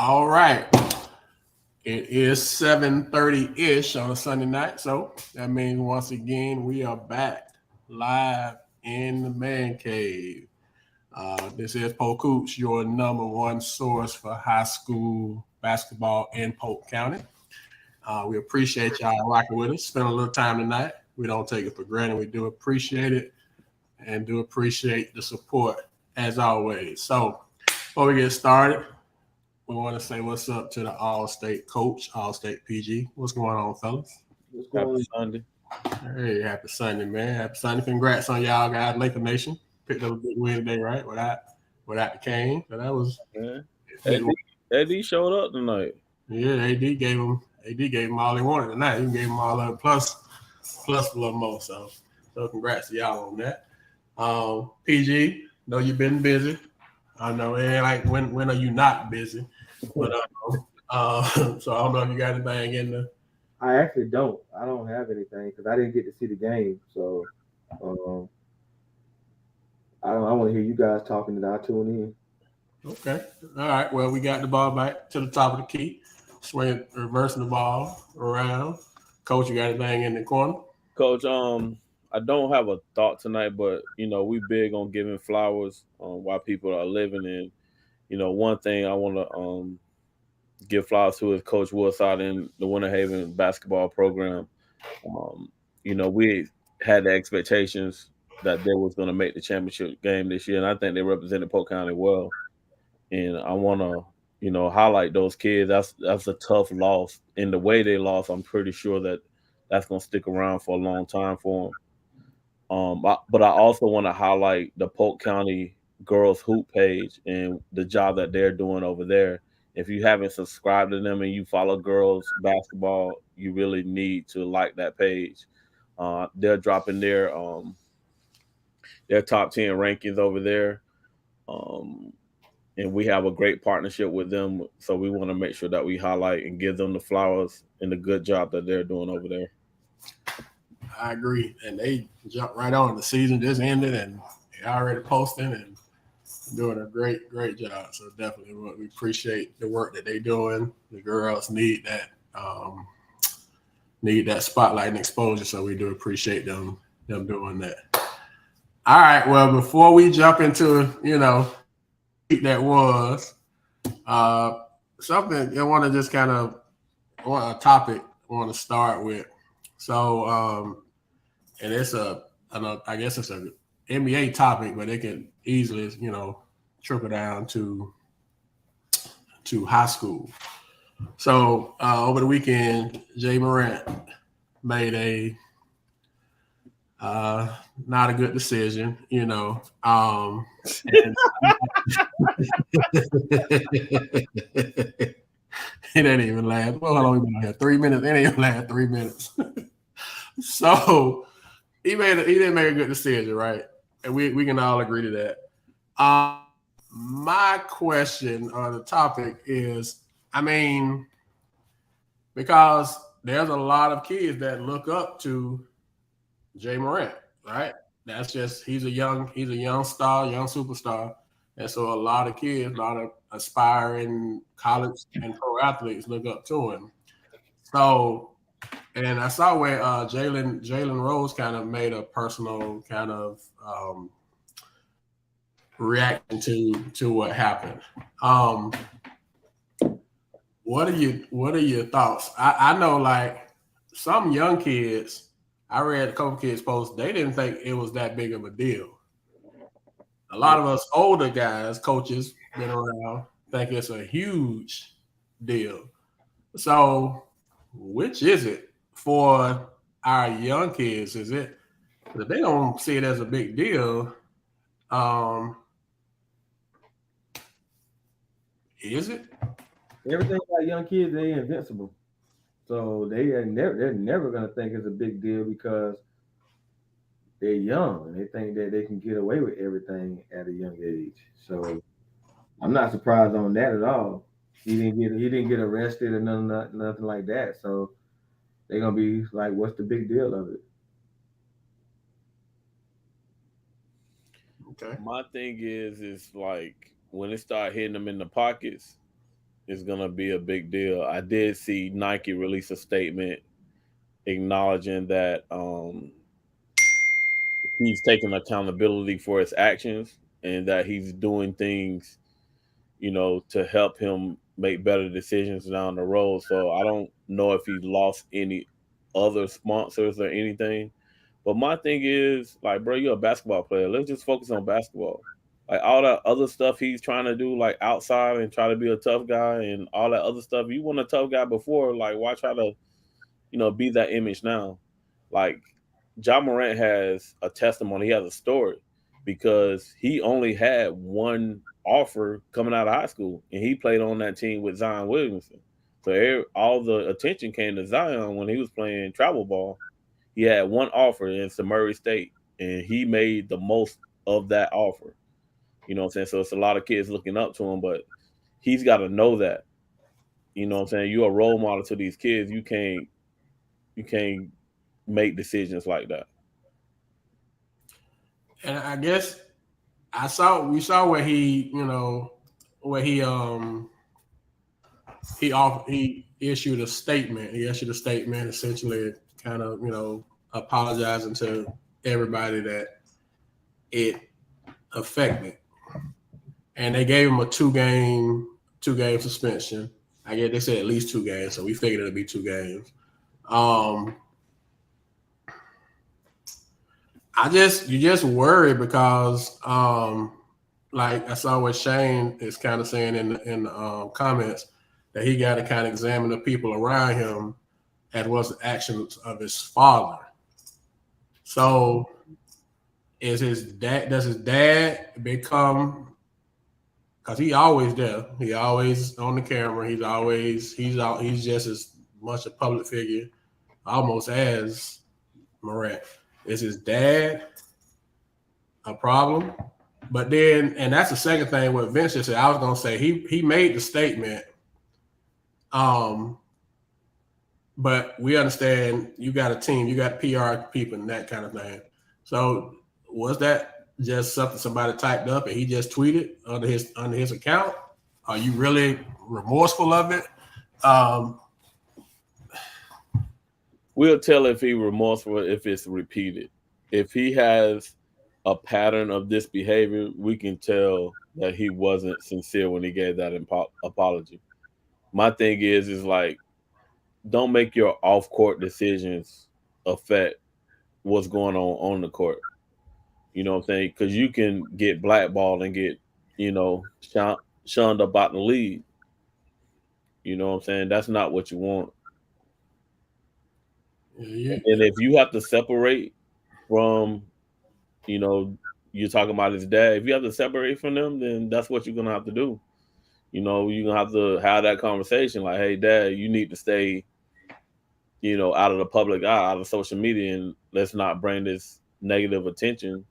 All right. It is 7:30-ish on a Sunday night. So that means once again we are back live in the man cave. This is Polk, your number one source for high school basketball in Polk County. We appreciate y'all rocking with us, spending a little time tonight. We don't take it for granted. We do appreciate it and do appreciate the support as always. So before we get started, we want to say what's up to the All-State coach, All-State PG. What's going on, fellas? What's Happy going Sunday. Hey, happy Sunday, man. Happy Sunday. Congrats on y'all guys, Laker Nation. Picked up a big win today, right? Without the Kane. So that was Yeah. big AD, AD showed up tonight. yeah, AD gave him all they wanted tonight. He gave him all that plus a little more. So congrats to y'all on that. PG, know you've been busy. I know it ain't like when are you not busy? But so I don't know if you got anything in the I actually don't. I don't have anything because I didn't get to see the game. So um, I want to hear you guys talking and I'll tune in. okay. All right. Well, we got the ball back to the top of the key. Swing reversing the ball around. Coach, you got anything in the corner? Coach, I don't have a thought tonight, but we big on giving flowers while people are living. And one thing I want to give flowers to is Coach Woodside in the Winter Haven basketball program. Um, we had the expectations that they was going to make the championship game this year, and I think they represented Polk County well. And I want to, highlight those kids. That's a tough loss. In the way they lost, I'm pretty sure that that's going to stick around for a long time for them. But I also want to highlight the Polk County girls hoop page and the job that they're doing over there. If you haven't subscribed to them and you follow girls basketball, you really need to like that page. They're dropping their top 10 rankings over there. Um, and we have a great partnership with them. So we want to make sure that we highlight and give them the flowers and the good job that they're doing over there. I agree. And they jumped right on. The season just ended and they already posting and doing a great job. So definitely we appreciate the work that they doing. The girls need that spotlight and exposure. So we do appreciate them doing that. All right. Well, before we jump into, that was uh something I want to just kind of want a topic I want to start with. So and I guess it's a NBA topic, but it can easily, trickle down to high school. So over the weekend, Jay Morant made a not a good decision, and it ain't even last. Well, how long we been on here? 3 minutes. It ain't even last 3 minutes. So he didn't make a good decision, right? And we can all agree to that. My question on the topic is, I mean, because there's a lot of kids that look up to Jay Morant, right? That's just he's a young star, young superstar. And so a lot of kids, a lot of aspiring college and pro athletes look up to him. So and I saw where Jalen Rose kind of made a personal kind of reaction to what happened. Um, what are your thoughts? I know like some young kids, I read a couple kids post, they didn't think it was that big of a deal. A lot of us older guys, coaches, been around, think it's a huge deal. So, which is it for our young kids? Is it if they don't see it as a big deal? Um, is it? Everything about young kids, they invincible. So they're never gonna think it's a big deal because they're young and they think that they can get away with everything at a young age. So I'm not surprised on that at all. He didn't get arrested or nothing like that. So they're gonna be like, what's the big deal of it? Okay. My thing is like when it start hitting them in the pockets, is gonna be a big deal. I did see Nike release a statement acknowledging that he's taking accountability for his actions and that he's doing things, to help him make better decisions down the road. So I don't know if he lost any other sponsors or anything. But my thing is, like, bro, you're a basketball player. Let's just focus on basketball. Like all that other stuff he's trying to do, like outside and try to be a tough guy and all that other stuff. You weren't a tough guy before. Like, why try to, be that image now? Like, John Morant has a testimony. He has a story because he only had one offer coming out of high school, and he played on that team with Zion Williamson. So all the attention came to Zion when he was playing travel ball. He had one offer in Murray State, and he made the most of that offer. You know what I'm saying? So it's a lot of kids looking up to him, but he's got to know that. You know what I'm saying? You're a role model to these kids. You can't make decisions like that. And I guess we saw where he he issued a statement. He issued a statement essentially kind of, apologizing to everybody that it affected. And they gave him a two-game suspension. I guess they said at least 2 games, so we figured it'd be 2 games. You just worry because like I saw what Shane is kind of saying in the comments, that he got to kind of examine the people around him as well as the actions of his father. So does his dad become, because he always there, he always on the camera, he's just as much a public figure almost as Morant. Is his dad a problem? But then, and that's the second thing what Vince just said. I was gonna say he made the statement. But we understand you got a team, you got PR people and that kind of thing. So was that just something somebody typed up and he just tweeted under his account? Are you really remorseful of it? We'll tell if he's remorseful if it's repeated. If he has a pattern of this behavior, we can tell that he wasn't sincere when he gave that apology. My thing is like, don't make your off-court decisions affect what's going on the court. You know what I'm saying? Because you can get blackballed and get, shunned about the league. You know what I'm saying? That's not what you want. Yeah. And if you have to separate from, you're talking about his dad, if you have to separate from them, then that's what you're going to have to do. You're going to have to have that conversation like, hey, Dad, you need to stay, out of the public eye, out of social media, and let's not bring this negative attention,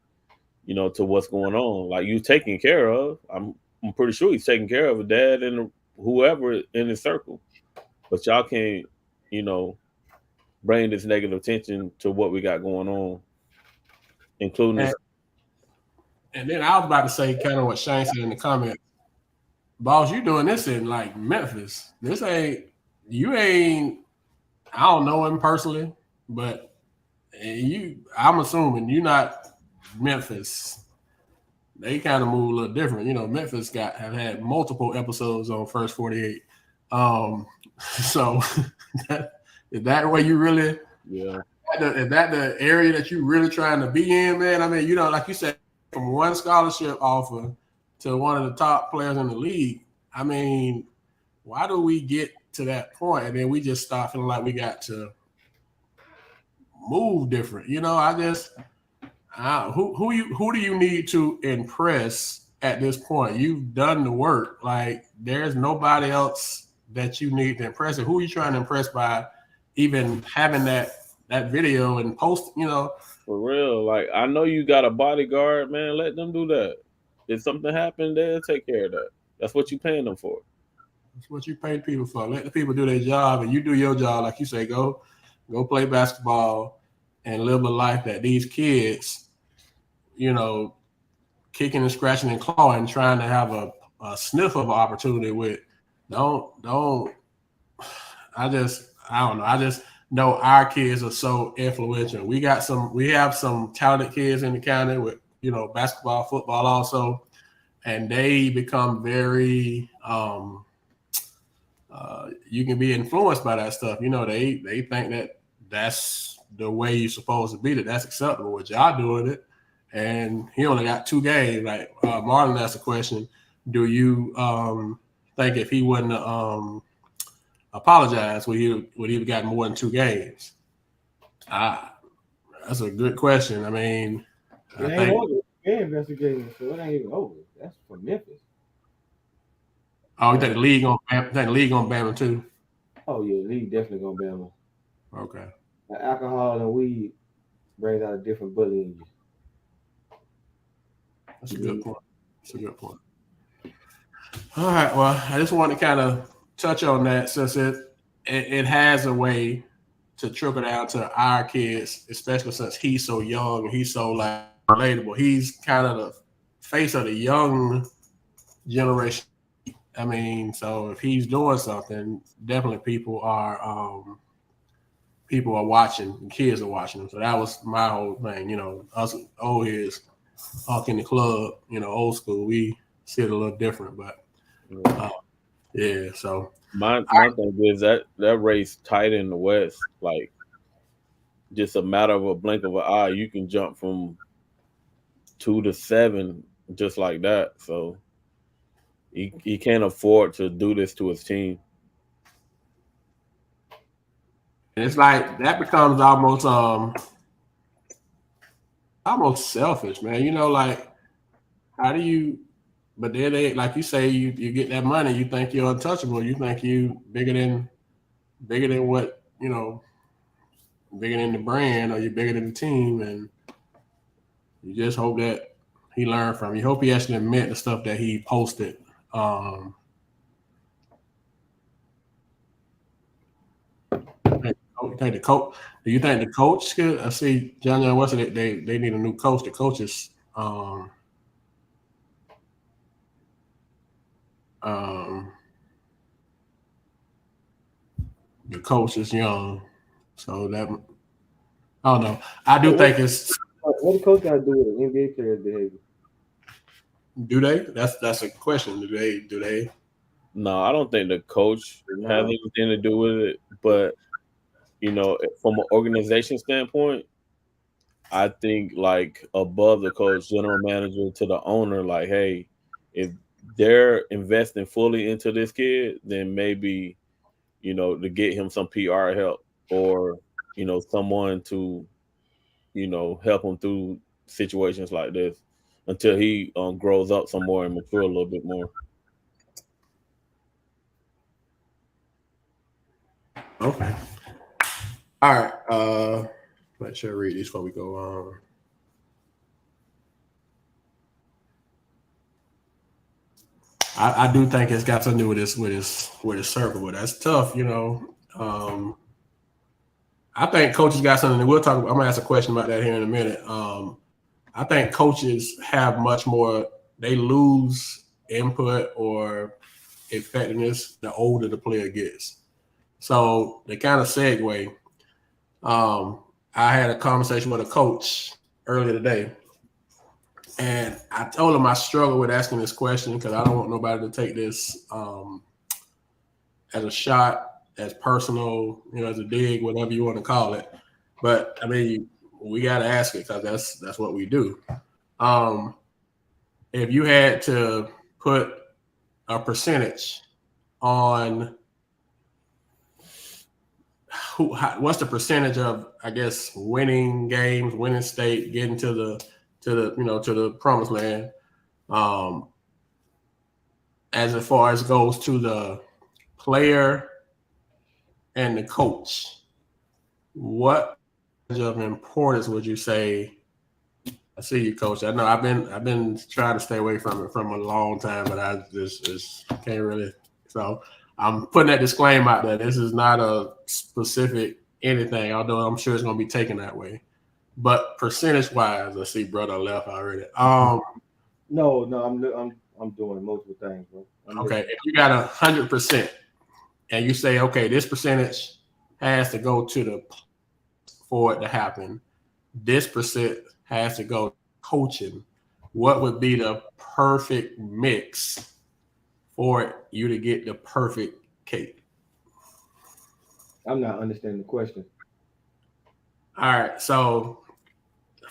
to what's going on. Like, you taking care of, I'm pretty sure he's taking care of a dad and whoever in his circle. But y'all can't, bring this negative attention to what we got going on, including and then I was about to say kind of what Shane said in the comments. Boss, you doing this in like Memphis. You ain't, I don't know him personally, but I'm assuming you're not Memphis. They kind of move a little different. Memphis have had multiple episodes on First 48. So is that where you really? Yeah. Is that the area that you really trying to be in, man? I mean, like you said, from one scholarship offer to one of the top players in the league. I mean, why do we get to that point and then we just start feeling like we got to move different? Who do you need to impress at this point? You've done the work. Like, there's nobody else that you need to impress. And who are you trying to impress by even having that video and post? For real. Like, I know you got a bodyguard, man. Let them do that. If something happened, they'll take care of that. That's what you paying them for. That's what you pay people for. Let the people do their job, and you do your job. Like you say, go play basketball and live a life that these kids, kicking and scratching and clawing, trying to have a sniff of an opportunity with, don't. I don't know. I just know our kids are so influential. We have some talented kids in the county with basketball, football also, and they become very you can be influenced by that stuff. They think that that's the way you're supposed to be, that's acceptable. What y'all doing it, and he only got 2 games. Like Marlon asked a question: do you think if he wouldn't apologize, would he have gotten more than 2 games? That's a good question. I mean, It ain't over. They're investigating, so it ain't even over. That's from Memphis. Oh, you think the league on ban him too? Oh yeah, the league definitely gonna ban them. Okay, Alcohol and weed brings out a different bully in you. that's a good point. That's a good point. All right. Well, I just want to kind of touch on that since it has a way to trickle down to our kids, especially since he's so young and he's so like relatable. He's kind of the face of the young generation. I mean, so if he's doing something, definitely people are watching, kids are watching him. So that was my whole thing. Us old heads, Hawk in the club, old school, we see it a little different, but yeah. So my thing is that race tight in the West, like just a matter of a blink of an eye, you can jump from 2 to 7 just like that. So he can't afford to do this to his team. and it's like that becomes almost selfish, man. Like how do you? But then they, like you say, you get that money, you think you're untouchable, you think you bigger than what bigger than the brand, or you're bigger than the team, and you just hope that he learned from. You hope he actually admit the stuff that he posted. You think the coach? Do you think the coach could? I see John Weston. They need a new coach. The coaches. The coach is young, so that I don't know. I do think it's. What the coach got to do with an NBA player's behavior? Do they? That's a question. Do they? No, I don't think the coach has anything to do with it. But from an organization standpoint, I think like above the coach, general manager to the owner, like, hey, if they're investing fully into this kid, then maybe to get him some PR help or someone to help him through situations like this until he grows up some more and mature a little bit more. Okay. All right. Make sure I read these before we go on. I do think it's got something to do with his circle, but that's tough, I think coaches got something that we'll talk about. I'm gonna ask a question about that here in a minute. I think coaches have much more, they lose input or effectiveness the older the player gets. So they kind of segue. I had a conversation with a coach earlier today, and I told him I struggle with asking this question because I don't want nobody to take this as a shot, as personal, as a dig, whatever you want to call it. But I mean, we got to ask it because that's what we do. If you had to put a percentage on what's the percentage of, I guess, winning games, winning state, getting to the promised land, as far as goes to the player and the coach, what of importance would you say? I see you, coach. I know I've been trying to stay away from it from a long time, but I just can't really. So I'm putting that disclaimer out there. This is not a specific anything, although I'm sure it's going to be taken that way. But percentage wise, I see brother left already. No, I'm I'm doing multiple things, bro. Okay, if you got 100%, and you say, okay, this percentage has to go to the for it to happen. This percent has to go coaching. What would be the perfect mix for you to get the perfect cake? I'm not understanding the question. All right. So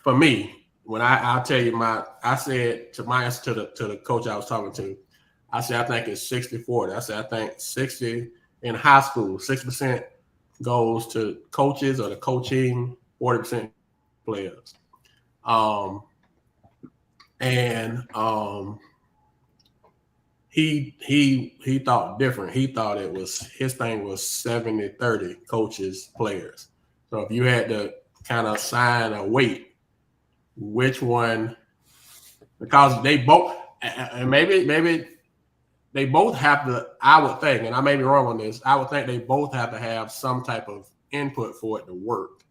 for me, when I'll tell you I said to my answer to the coach I was talking to, I said I think it's 60-40. I said I think 60 in high school, 60% goes to coaches or the coaching, 40% players. Um, and he thought different. He thought it was his thing was 70-30 coaches, players. So if you had to kind of assign a weight, which one, because they both, and maybe they both have to, I would think, and I may be wrong on this, I would think they both have to have some type of input for it to work.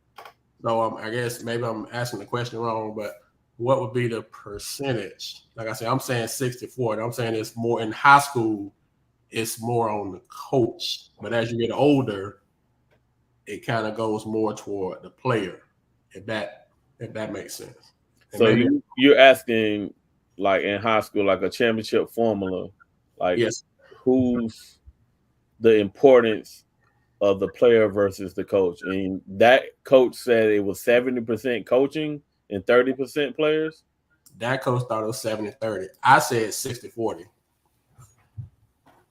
So I guess maybe I'm asking the question wrong, but what would be the percentage? Like I said, I'm saying 60-40. I'm saying it's more in high school, it's more on the coach. But as you get older, it kind of goes more toward the player, if that makes sense. And So maybe you're asking, like in high school, like a championship formula, like yes, who's the importance of the player versus the coach. And that coach said it was 70% coaching and 30% players. that coach thought it was 70-30. I said 60-40.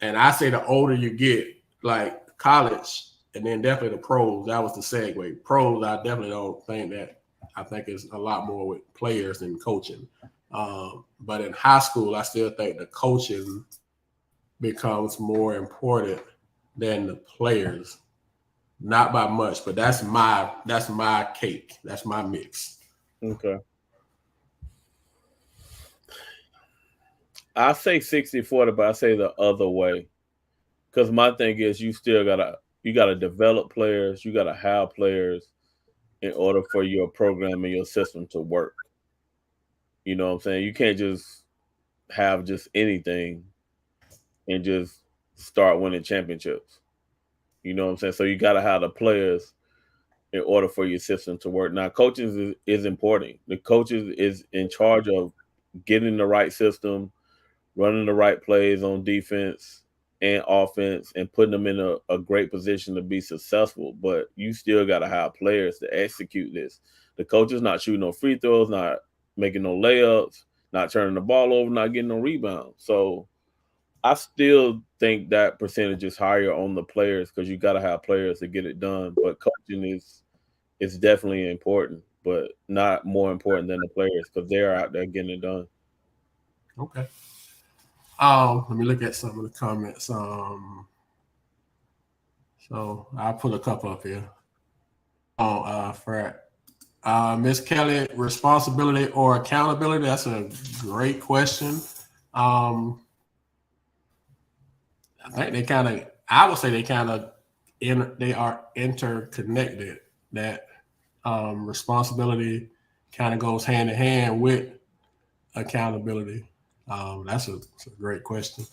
And I say the older you get, like college, and then definitely the pros, that was the segue. Pros, I definitely don't think that. I think it's a lot more with players than coaching. But in high school, I still think the coaching becomes more important than the players. Not by much, but that's my cake. That's my mix. Okay. I say 60-40, but I say the other way. Because my thing is you gotta develop players, you gotta have players in order for your program and your system to work. You know what I'm saying? You can't just have just anything and just start winning championships. You know what I'm saying? So you gotta have the players in order for your system to work. Now, coaches is important. The coaches is in charge of getting the right system, running the right plays on defense and offense, and putting them in a great position to be successful. But you still got to have players to execute this. The coach is not shooting no free throws, not making no layups, not turning the ball over, not getting no rebounds. So I still think that percentage is higher on the players because you got to have players to get it done. But coaching is definitely important, but not more important than the players because they're out there getting it done. Okay. Let me look at some of the comments. So I'll put a couple up here. For Miss Kelly, responsibility or accountability? That's a great question. Um, I think they kind of, I would say they kind of, they are interconnected. That responsibility kind of goes hand in hand with accountability. That's a great question.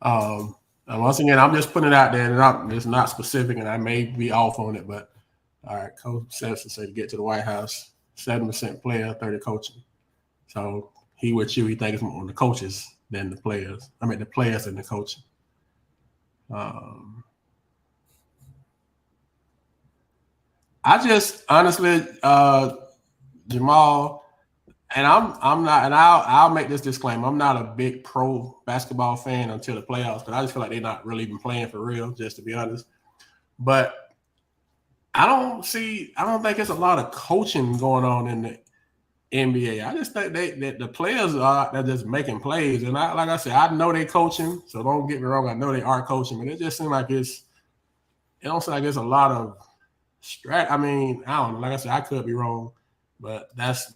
And once again, I'm just putting it out there, and it's not specific, and I may be off on it, but all right, Coach Simpson said to get to the White House, 7% player, 30 coaching. So he with you, he thinks more on the coaches than the players. I mean, the players and the coaching. I just honestly, Jamal, and I'm not, and I'll make this disclaimer. I'm not a big pro basketball fan until the playoffs, because I just feel like they're not really even playing for real, just to be honest. But I don't think it's a lot of coaching going on in the NBA. I just think that the players they're just making plays. And like I said, I know they coaching, so don't get me wrong, I know they are coaching, but it just seems like it don't seem like it's a lot of I mean, I don't know. Like I said, I could be wrong, but that's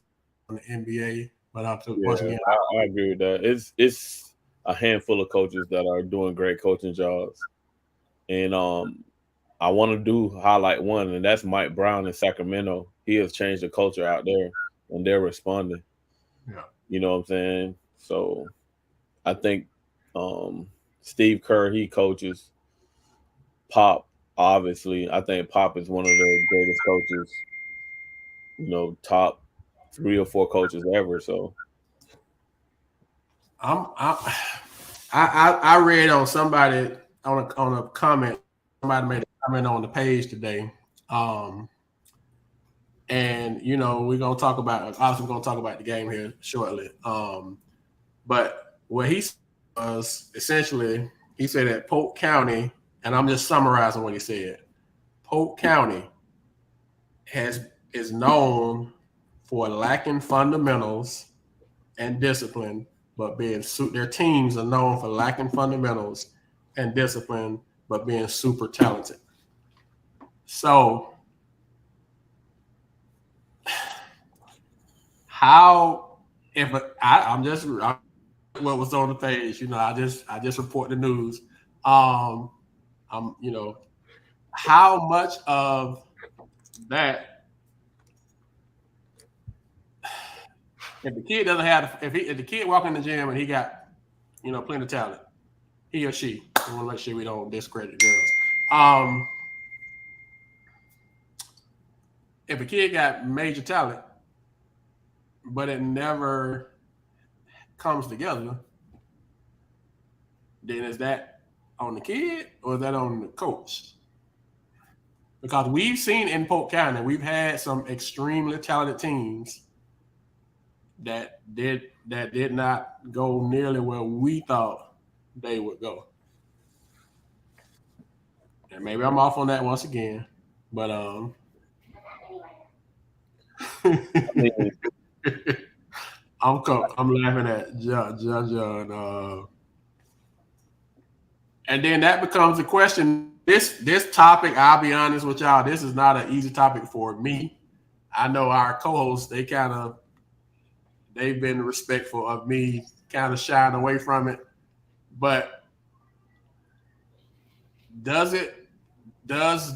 on the NBA. But once Yeah, again, I agree with that. It's a handful of coaches that are doing great coaching jobs, and I want to do highlight one, and that's Mike Brown in Sacramento. He has changed the culture out there, and they're responding. yeah. You know what I'm saying? So I think Steve Kerr, he coaches. Pop, obviously, I think Pop is one of the greatest coaches, top 3 or 4 coaches ever. So I'm I read on somebody on a comment. Somebody made a comment on the page today. Um, and we're gonna talk about obviously we're gonna talk about the game here shortly. But what he said was essentially he said that Polk County, and I'm just summarizing what he said. Polk County is known for lacking fundamentals and discipline, but their teams are known for lacking fundamentals and discipline, but being super talented. So, how if I'm just what was on the page? I just report the news. I'm how much of that if the kid doesn't have if the kid walk in the gym and he got plenty of talent, he or she. We want to make sure we don't discredit girls. If a kid got major talent, but it never comes together, then is that on the kid or is that on the coach? Because we've seen in Polk County, we've had some extremely talented teams that did not go nearly where we thought they would go. And maybe I'm off on that once again, but I mean, I'm laughing at John. And then that becomes a question. This topic, I'll be honest with y'all, this is not an easy topic for me. I know our co-hosts, they've been respectful of me kind of shying away from it. But does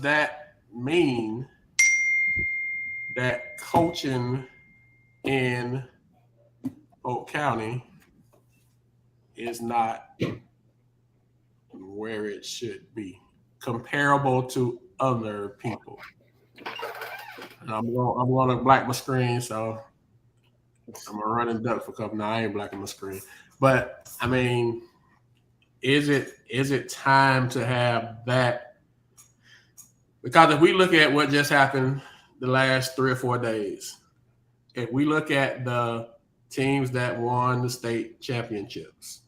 that mean that coaching in Polk County is not where it should be, comparable to other people? And I'm going to black my screen, so I'm a running duck for couple. No, I ain't blacking my screen, but I mean, is it time to have that? Because if we look at what just happened the last 3 or 4 days, if we look at the teams that won the state championships,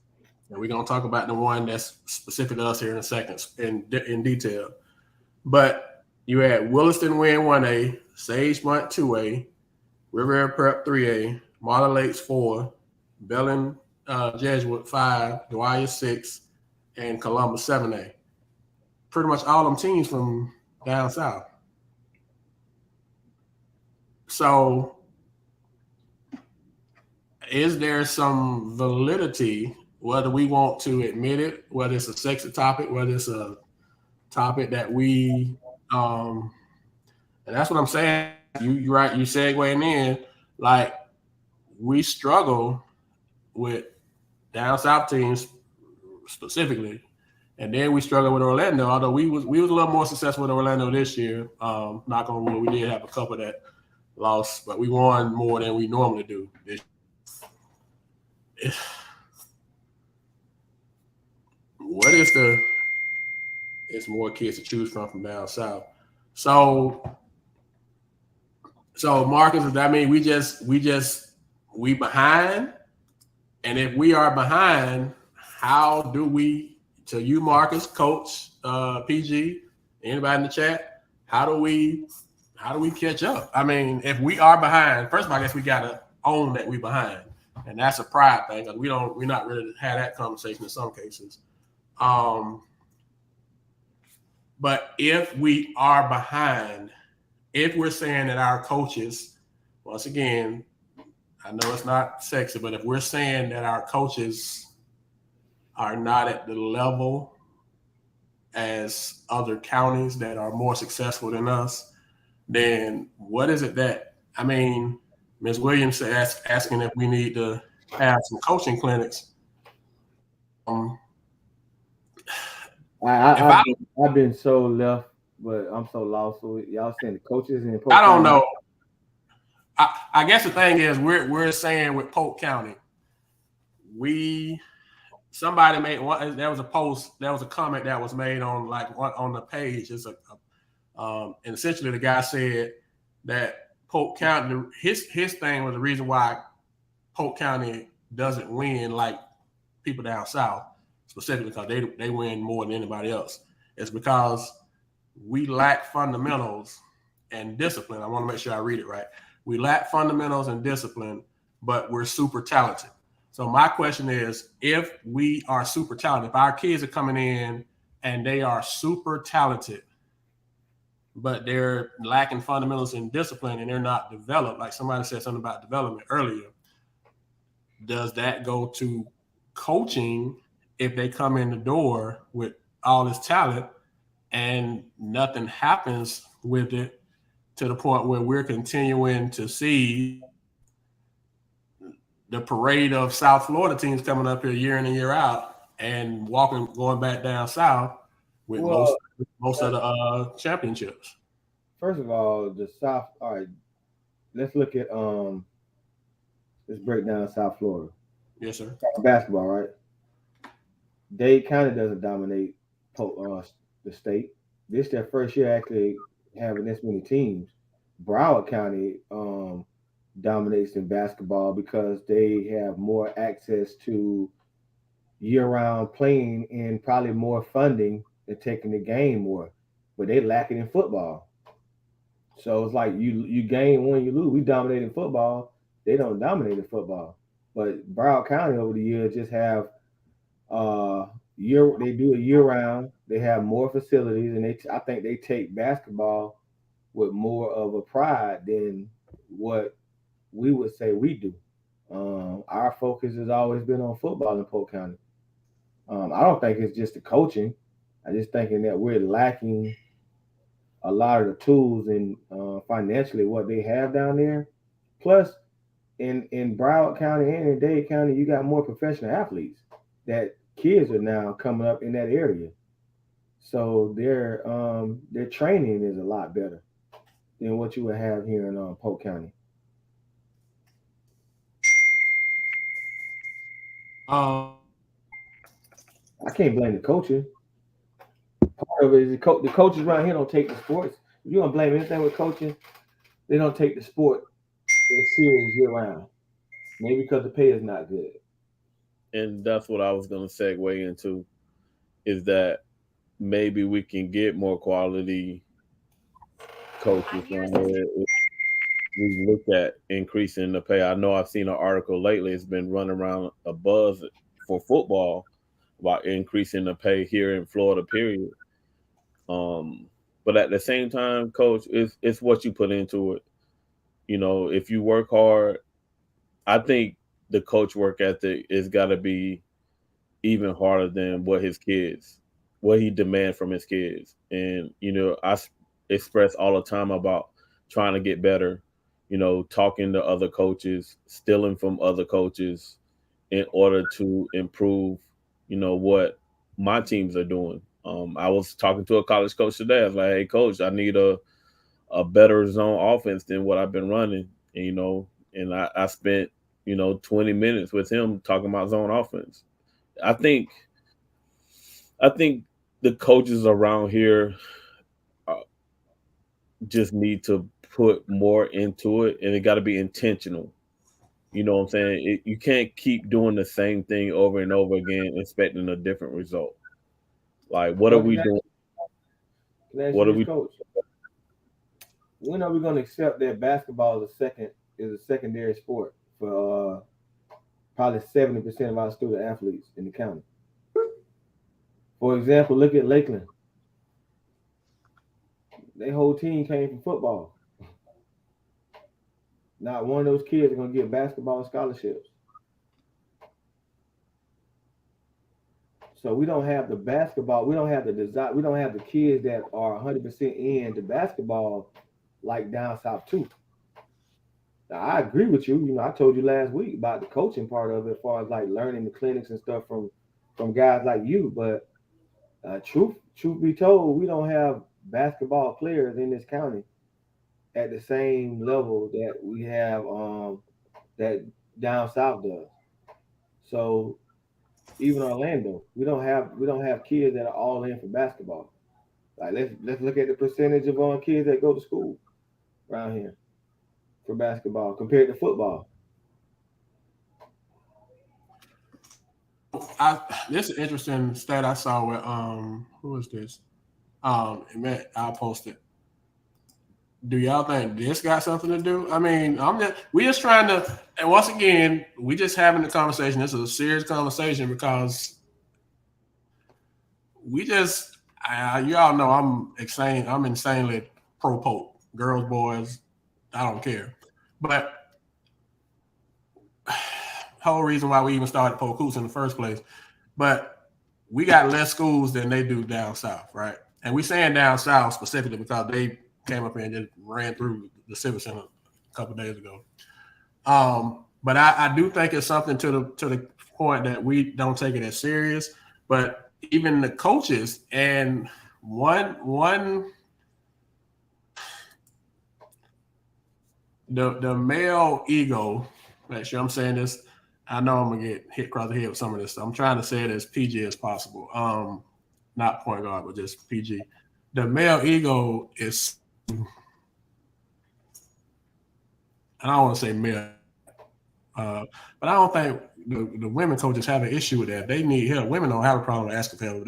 and we're gonna talk about the one that's specific to us here in a second in detail. But you had Williston win 1A, Sagemont 2A, Riviera Prep 3A, Marlin Lakes 4, Belen Jesuit 5, Dwyer 6, and Columbus 7A. Pretty much all them teams from down south. So is there some validity, whether we want to admit it, whether it's a sexy topic, whether it's a topic that we and that's what I'm saying. You right, you segueing in, like we struggle with down south teams specifically, and then we struggle with Orlando. Although we was a little more successful with Orlando this year. Knock on wood, we did have a couple that lost, but we won more than we normally do. What is it's more kids to choose from down south. So Marcus, does that mean we behind? And if we are behind, how do we, to you, Marcus, Coach, PG, anybody in the chat, how do we catch up? I mean, if we are behind, first of all, I guess we gotta own that we behind. And that's a pride thing. We're not really had that conversation in some cases. But if we are behind, if we're saying that our coaches, once again, I know it's not sexy, but if we're saying that our coaches are not at the level as other counties that are more successful than us, then what is it that, I mean, Ms. Williams asking if we need to have some coaching clinics. if I I've been so left, but I'm so lost. So y'all saying the coaches in I Polk don't County? know. I guess the thing is we're saying with Polk County, we somebody made one. There was a post, there was a comment that was made on on the page. It's and essentially the guy said that Polk County, his thing was the reason why Polk County doesn't win like people down south, specifically because they win more than anybody else. It's because we lack fundamentals and discipline. I want to make sure I read it right. We lack fundamentals and discipline, but we're super talented. So my question is, if we are super talented, if our kids are coming in and they are super talented, but they're lacking fundamentals and discipline and they're not developed, like somebody said something about development earlier, does that go to coaching if they come in the door with all this talent and nothing happens with it to the point where we're continuing to see the parade of South Florida teams coming up here year in and year out and going back down south with Well, most of the championships? first of all, the South. All right, let's look at let's break down South Florida Yes, sir. basketball. Right, Dade County doesn't dominate the state. This their first year actually having this many teams. Broward County dominates in basketball because they have more access to year-round playing and probably more funding and taking the game more. But they lack it in football. So it's like you gain one, you lose. We dominate in football. They don't dominate in football. But Broward County over the years just have year they do it year round. They have more facilities, and I think they take basketball with more of a pride than what we would say we do. Our focus has always been on football in Polk County. I don't think it's just the coaching. I just thinking that we're lacking a lot of the tools and financially what they have down there. Plus, in Broward County and in Dade County, you got more professional athletes that kids are now coming up in that area. So their training is a lot better than what you would have here in Polk County. Um, I can't blame the coaching. Part of it is the coaches around here don't take the sports. If you don't blame anything with coaching, they don't take the sport as serious year round. Maybe because the pay is not good. And that's what I was going to segue into is that maybe we can get more quality coaches on here if we look at increasing the pay. I know I've seen an article lately. It's been running around a buzz for football about increasing the pay here in Florida. Period. Um, but at the same time, coach, it's what you put into it. You know, if you work hard, I think the coach work ethic is got to be even harder than what he demand from his kids. And express all the time about trying to get better. You know, talking to other coaches, stealing from other coaches in order to improve. You know what my teams are doing. I was talking to a college coach today. I was like, "Hey, coach, I need a better zone offense than what I've been running." And, I spent 20 minutes with him talking about zone offense. I think I think the coaches around here uh, just need to put more into it, and it got to be intentional. You know what I'm saying? You can't keep doing the same thing over and over again, expecting a different result. Like, what are Well, we doing? can I ask you What are this, we? coach? When are we going to accept that basketball is a secondary sport for probably 70% of our student athletes in the county? For example, look at Lakeland. Their whole team came from football. Not one of those kids are going to get basketball scholarships. So we don't have the basketball. We don't have the design. We don't have the kids that are 100% into basketball like down south too. Now, I agree with you. I told you last week about the coaching part of it, as far as like learning the clinics and stuff from from guys like you. But truth be told, we don't have basketball players in this county at the same level that we have that down south does. So even Orlando, we don't have kids that are all in for basketball. Like let's look at the percentage of kids that go to school around here for basketball compared to football. This is an interesting stat I saw with who was this? I'll post it. Do y'all think this got something to do? I mean, we just trying to, and once again, we just having the conversation. This is a serious conversation because we just, you all know I'm insanely pro Polk. Girls, boys, I don't care. But whole reason why we even started Polk Hoops in the first place. But we got less schools than they do down south, right? And we saying down south specifically because they came up here and just ran through the Civic Center a couple of days ago. But I do think it's something to the point that we don't take it as serious. But even the coaches and one the male ego. Make sure I'm saying this. I know I'm gonna get hit across the head with some of this stuff. I'm trying to say it as PG as possible. Not point guard, but just PG. The male ego is, I don't want to say male, but I don't think the women coaches have an issue with that. They need help. Women don't have a problem with asking for help.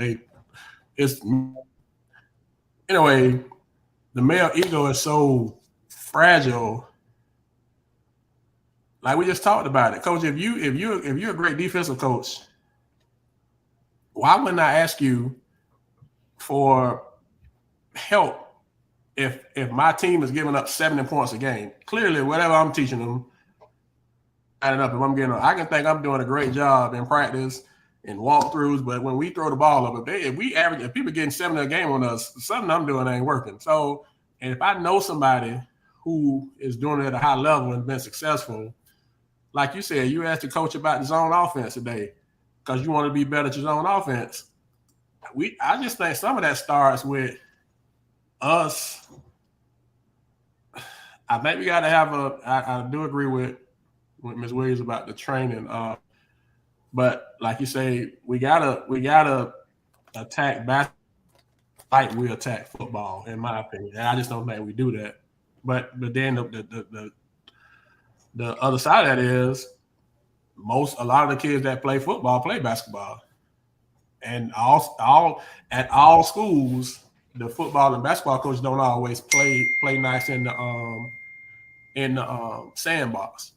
It's anyway. The male ego is so fragile. Like we just talked about it, coach. If you're a great defensive coach, why wouldn't I ask you for help if my team is giving up 70 points a game? Clearly, whatever I'm teaching them, adding up. If I'm getting, I can think I'm doing a great job in practice and walkthroughs, but when we throw the ball up, if people getting 70 a game on us, something I'm doing ain't working. So, and if I know somebody who is doing it at a high level and been successful, like you said, you asked the coach about the zone offense today because you want to be better at your zone offense. I just think some of that starts with us. I think we got to have I do agree with Ms. Williams about the training. But like you say, we gotta attack basketball like we attack football, in my opinion. And I just don't think we do that. But then the other side of that is a lot of the kids that play football play basketball. And at all schools, the football and basketball coaches don't always play nice in the sandbox.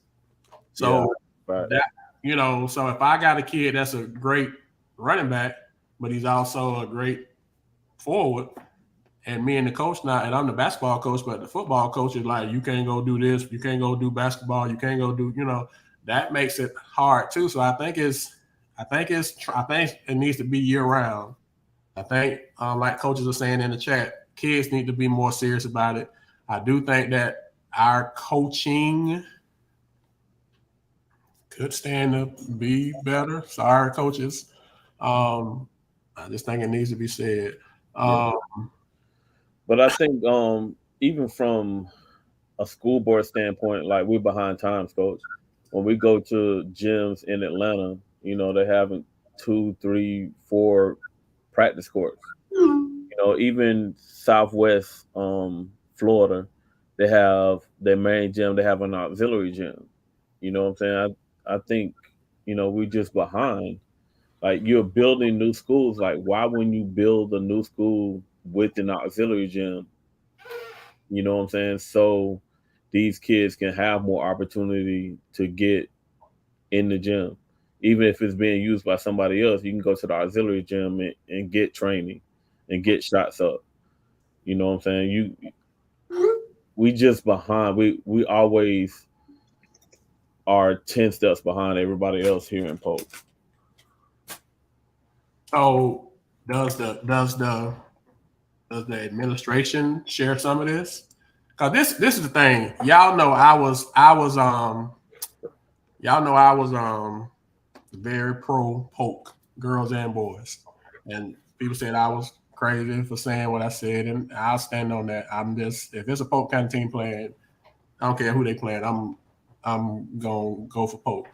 So so if I got a kid that's a great running back, but he's also a great forward, and me and the coach now, and I'm the basketball coach, but the football coach is like, you can't go do this, you can't go do basketball, you can't go do, that makes it hard too. So I think it needs to be year round. I think, like coaches are saying in the chat, kids need to be more serious about it. I do think that our coaching could stand to be better. Sorry, coaches. I just think it needs to be said. But I think even from a school board standpoint, like we're behind times, coach. When we go to gyms in Atlanta, they're having 2, 3, 4 practice courts. Even Southwest Florida, they have their main gym, they have an auxiliary gym. You know what I'm saying? I think, we're just behind. Like you're building new schools. Like why wouldn't you build a new school with an auxiliary gym? You know what I'm saying? So these kids can have more opportunity to get in the gym. Even if it's being used by somebody else, you can go to the auxiliary gym and get training and get shots up. You know what I'm saying? We just behind. We always are 10 steps behind everybody else here in Polk. So does the administration share some of this? Because this is the thing. Y'all know I was very pro Polk girls and boys. And people said I was crazy for saying what I said, and I'll stand on that. I'm just if it's a Polk County team playing, I don't care who they playing. I'm gonna go for Polk.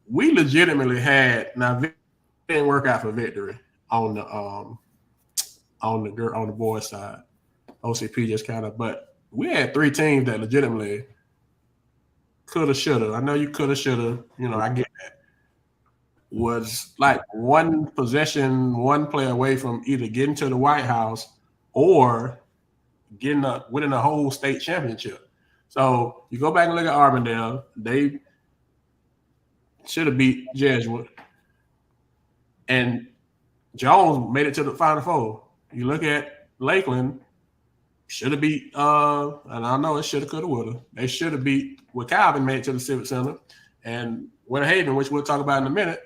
We legitimately had now it didn't work out for Victory on the boys side. OCP just kind of, but we had three teams that legitimately coulda, shoulda. I know you coulda, shoulda. I get that. Was like one possession, one play away from either getting to the White House or winning a whole state championship. So you go back and look at Arbondale, they should have beat Jesuit, and Jones made it to the Final Four. You look at Lakeland, should have beat, and I know it should have, could have, would have. They should have beat Calvin made it to the Civic Center, and Winter Haven, which we'll talk about in a minute,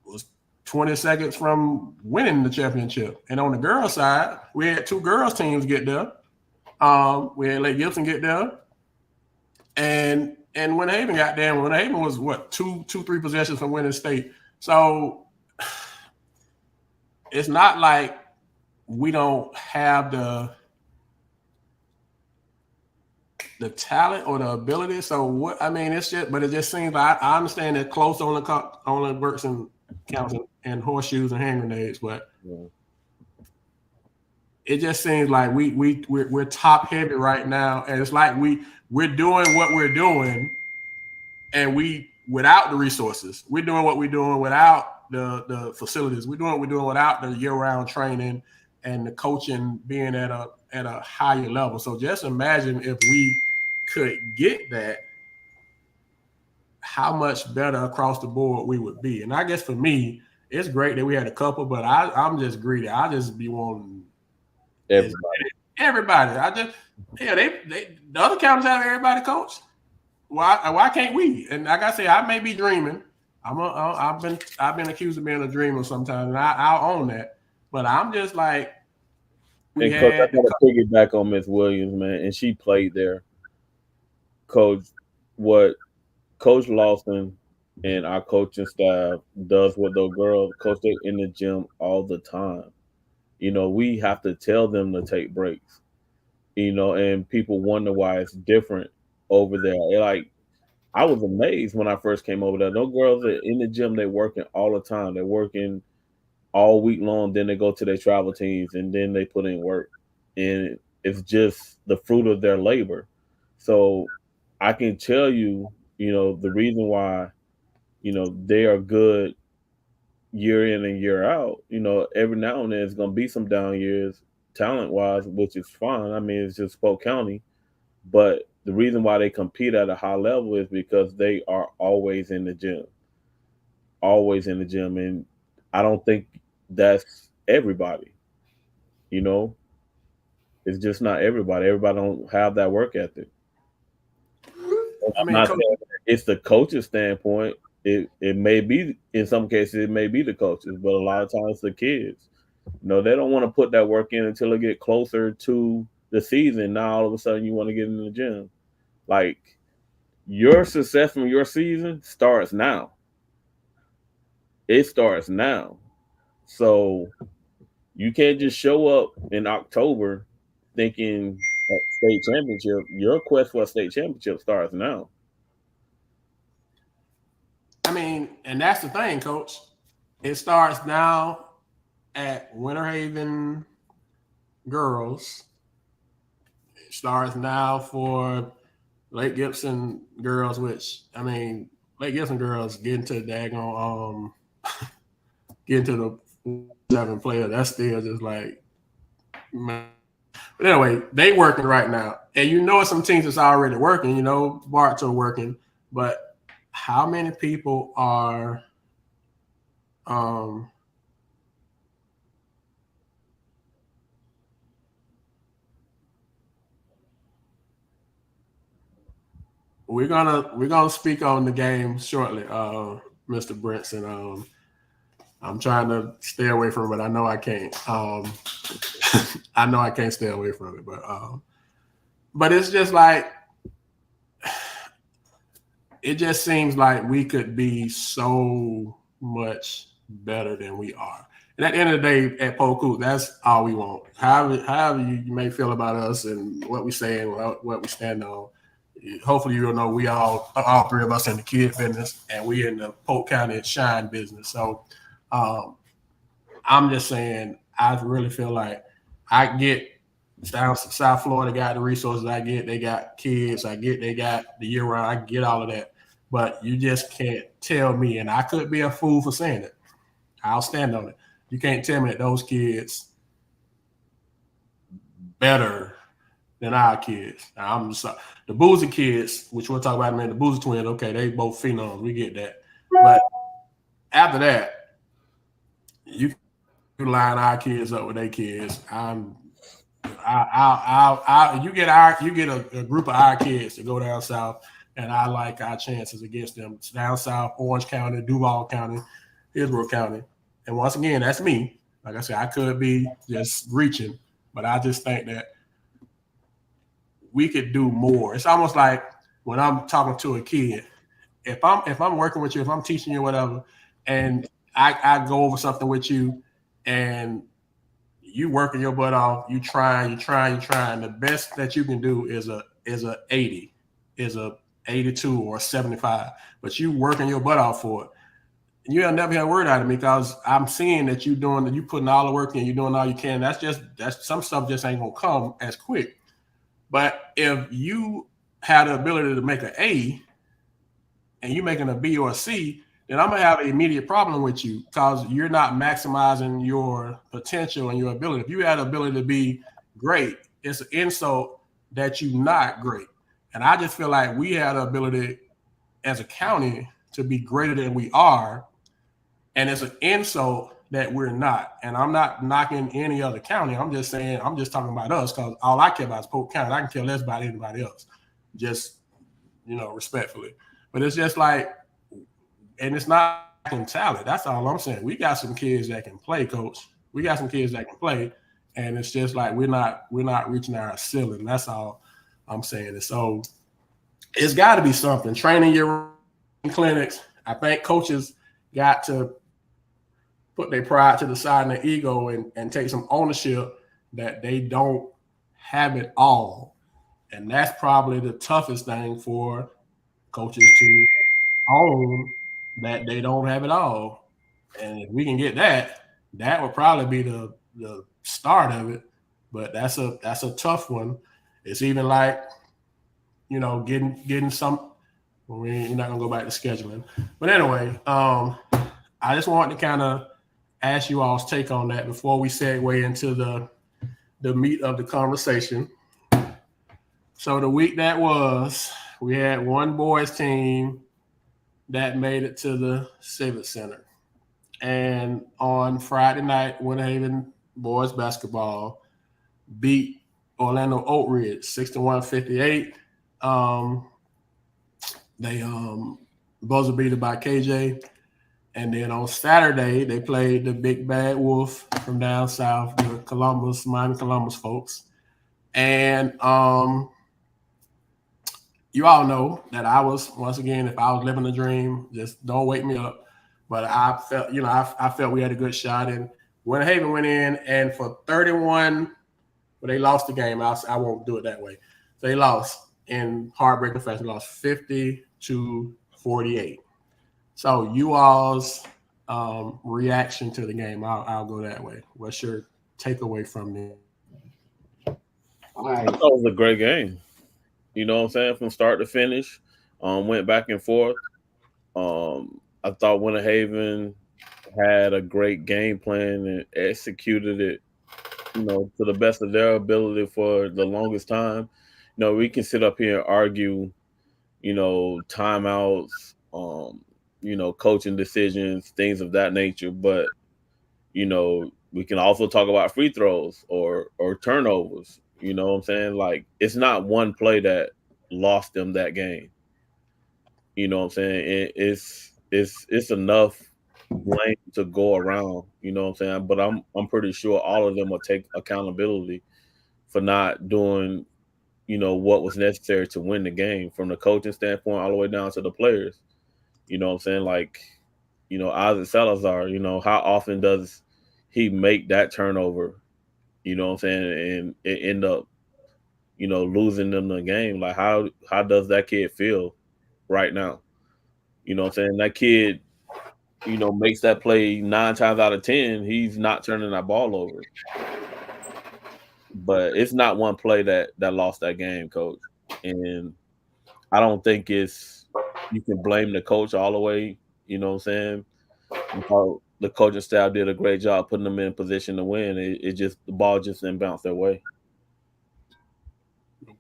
was 20 seconds from winning the championship. And on the girls' side, we had two girls teams get there. We had Lake Gibson get there, and Winter Haven got there. Winter Haven was what 3 possessions from winning state. So it's not like we don't have the talent or the ability. So what I mean, it's just, but it just seems like I understand that close only works in counts and horseshoes and hand grenades, but it just seems like we're top heavy right now, and it's like we're doing what we're doing, and we without the resources, we're doing what we're doing without the facilities, we're doing what we're doing without the year-round training and the coaching being at a higher level. So just imagine if we could get that, how much better across the board we would be. And I guess for me, it's great that we had a couple, but I'm just greedy. I just be wanting everybody. I just they the other counties have everybody coach. Why can't we? And like I say, I may be dreaming. I've been accused of being a dreamer sometimes, and I'll own that. But I'm just like, and Coach, I got to piggyback on Miss Williams, man, and she played there. Coach, what Coach Lawson and our coaching staff does with those girls, Coach, they're in the gym all the time. We have to tell them to take breaks. And people wonder why it's different over there. Like, I was amazed when I first came over there. Those girls are in the gym, they're working all the time. They're working all week long, then they go to their travel teams, and then they put in work. And it's just the fruit of their labor. So I can tell you, the reason why, they are good year in and year out. Every now and then it's going to be some down years talent-wise, which is fine. I mean, it's just Polk County. But the reason why they compete at a high level is because they are always in the gym. Always in the gym. And I don't think that's everybody. It's just not everybody. Everybody don't have that work ethic. I'm not saying it's the coach's standpoint. It may be, in some cases, it may be the coaches, but a lot of times the kids. They don't want to put that work in until they get closer to the season. Now all of a sudden you want to get in the gym. Like, your success from your season starts now. It starts now. So you can't just show up in October thinking state championship. Your quest for a state championship starts now. I mean, and that's the thing, Coach. It starts now at Winter Haven girls. It starts now for Lake Gibson girls, which, I mean, Lake Gibson girls getting to the daggone getting to the 7 player. That's still just like, man. But anyway, they working right now. And some teams that's already working, Barts are working, but how many people are we're gonna speak on the game shortly, Mr. Brinson. I'm trying to stay away from it, but I know I can't. I know I can't stay away from it, but it's just like, it just seems like we could be so much better than we are. And at the end of the day, at Polk, that's all we want. However you may feel about us and what we say and what we stand on, hopefully you'll know we all three of us in the kid business and we in the Polk County shine business. So um, I'm just saying, I really feel like I get down South Florida got the resources I get. They got kids. I get they got the year round. I get all of that. But you just can't tell me, and I could be a fool for saying it. I'll stand on it. You can't tell me that those kids better than our kids. Now, I'm sorry. The Boozy kids, which we'll talk about in a minute, the Boozy twins, okay, they both phenoms. We get that. But after that, you line our kids up with their kids. You get a group of our kids to go down south, and I like our chances against them. It's down south, Orange County, Duval County, Hillsborough County, and once again, that's me. Like I said, I could be just reaching, but I just think that we could do more. It's almost like when I'm talking to a kid. If I'm working with you, if I'm teaching you whatever, and I go over something with you, and you working your butt off, you trying. The best that you can do is a 80, is a 82 or a 75. But you working your butt off for it. And you'll never hear a word out of me because I'm seeing that you putting all the work in, you're doing all you can. That's some stuff just ain't gonna come as quick. But if you had the ability to make an A and you making a B or a C, then I'm gonna have an immediate problem with you because you're not maximizing your potential and your ability. If you had the ability to be great, it's an insult that you're not great. And I just feel like we had the ability as a county to be greater than we are, and it's an insult that we're not. And I'm not knocking any other county. I'm just saying, I'm just talking about us because all I care about is Polk County. I can care less about anybody else, just respectfully. But it's just like, and it's not in talent. That's all I'm saying. We got some kids that can play, coach. We got some kids that can play, and it's just like we're not reaching our ceiling. That's all I'm saying. And so it's got to be something. Training your clinics. I think coaches got to put their pride to the side and their ego and take some ownership that they don't have it all. And that's probably the toughest thing for coaches to own, that they don't have it all. And if we can get that, that would probably be the start of it. But that's a tough one. It's even like, getting some. We're not gonna go back to scheduling. But anyway, I just wanted to kind of ask you all's take on that before we segue into the meat of the conversation. So the week that was, we had one boys team that made it to the Civic Center. And on Friday night, Winter Haven boys basketball beat Orlando Oak Ridge 61-58. They buzzer beater by KJ. And then on Saturday, they played the Big Bad Wolf from down south, the Miami Columbus folks. And you all know that I was, once again, if I was living a dream, just don't wake me up. But I felt, I felt we had a good shot. And Winter Haven went in, and for 31, but they lost the game. I won't do it that way. They lost in heartbreaking fashion, lost 50-48. So you all's reaction to the game, I'll go that way. What's your takeaway from it? I thought it was a great game. You know what I'm saying? From start to finish, went back and forth. I thought Winter Haven had a great game plan and executed it, to the best of their ability for the longest time. We can sit up here and argue, timeouts, coaching decisions, things of that nature. But, we can also talk about free throws or turnovers. You know what I'm saying? Like, it's not one play that lost them that game. You know what I'm saying? It's enough blame to go around. You know what I'm saying? But I'm pretty sure all of them will take accountability for not doing, what was necessary to win the game, from the coaching standpoint all the way down to the players. You know what I'm saying? Like, Isaac Salazar, how often does he make that turnover? You know what I'm saying? And it end up, losing them the game. Like how does that kid feel right now? You know what I'm saying? That kid, makes that play 9 times out of 10, he's not turning that ball over. But it's not one play that lost that game, coach. And I don't think it's you can blame the coach all the way, you know what I'm saying? Because the coaching staff did a great job putting them in position to win. It just the ball just didn't bounce their way.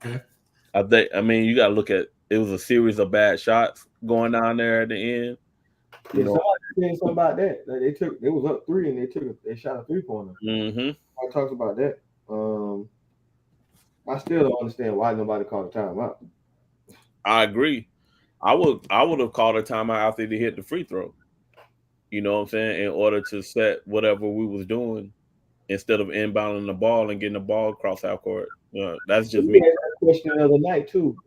Okay. I mean, you gotta look at it was a series of bad shots going down there at the end. You Yeah, know, somebody said something about that. Like they was up three and they shot a 3-pointer. hmm I talked about that. I still don't understand why nobody called a timeout. I agree. I would have called a timeout after they hit the free throw. You know what I'm saying? In order to set whatever we was doing instead of inbounding the ball and getting the ball across half court. That's just We me. had that question the other night too.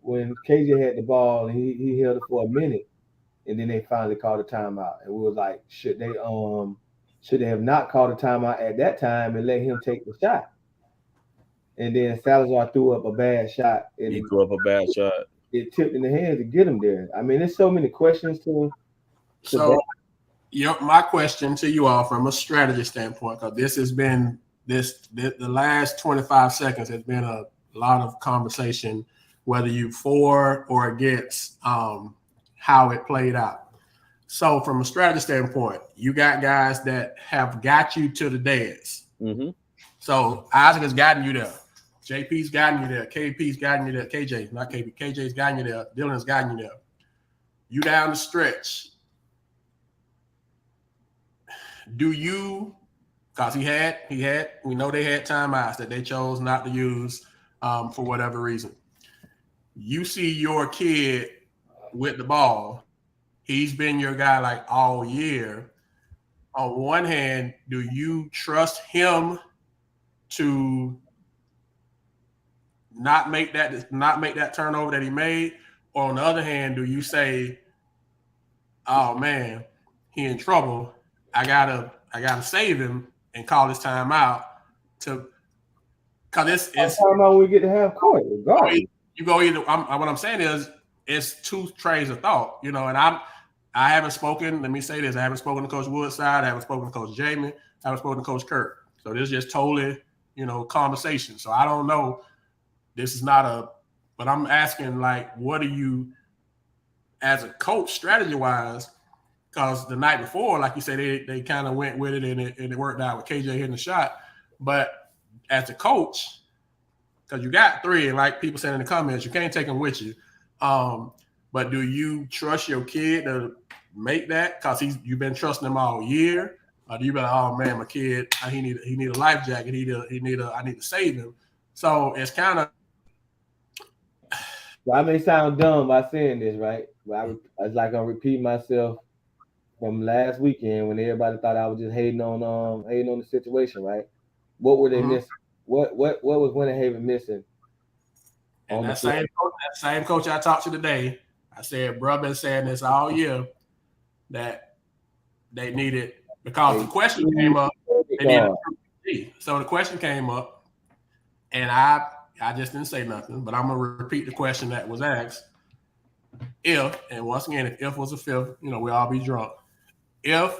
When KJ had the ball and he held it for a minute, and then they finally called a timeout, and we was like, should they have not called a timeout at that time and let him take the shot? And then Salazar threw up a bad shot, and He threw up a bad shot. it tipped in the hands to get him there. I mean, there's so many questions to So, that. my question to you all from a strategy standpoint, because this has been the last 25 seconds has been a lot of conversation, whether you for or against how it played out. So, from a strategy standpoint, you got guys that have got you to the dance. hmm So Isaac has gotten you there. JP's gotten you there. KP's gotten you there. KJ, not KP. KJ's gotten you there. Dylan's gotten you there. You down the stretch. Do you? Because we know they had timeouts that they chose not to use for whatever reason. You see your kid with the ball. He's been your guy like all year. On one hand, do you trust him to not make that turnover that he made? Or on the other hand, do you say, "Oh man, he in trouble. I gotta save him and call this time out to because it's Timeout when we get to half court, regardless. you go either. What I'm saying is it's two trains of thought, and I haven't spoken. Let me say this: I haven't spoken to Coach Woodside. I haven't spoken to Coach Jamie. I haven't spoken to Coach Kirk. So this is just totally, conversation. So I don't know. This is not but I'm asking, like, what are you, as a coach, strategy wise? Because the night before, like you said, they kind of went with it and it worked out with KJ hitting the shot. But as a coach, because you got three, and like people said in the comments, you can't take them with you. But do you trust your kid to make that? Because you've been trusting him all year. Or do you be like, oh man, my kid, he need a life jacket. I need to save him. So it's kind of Well, I may sound dumb by saying this, right? But it's like I'm repeating myself from last weekend when everybody thought I was just hating on the situation, right? What were they missing? What was Winterhaven missing and on the that field? same coach I talked to today. I said, bro, been saying this all year that they needed because the question came up. They needed a true PG. So the question came up, and I just didn't say nothing, but I'm gonna repeat the question that was asked. If, and once again, if was a fifth, we all be drunk. If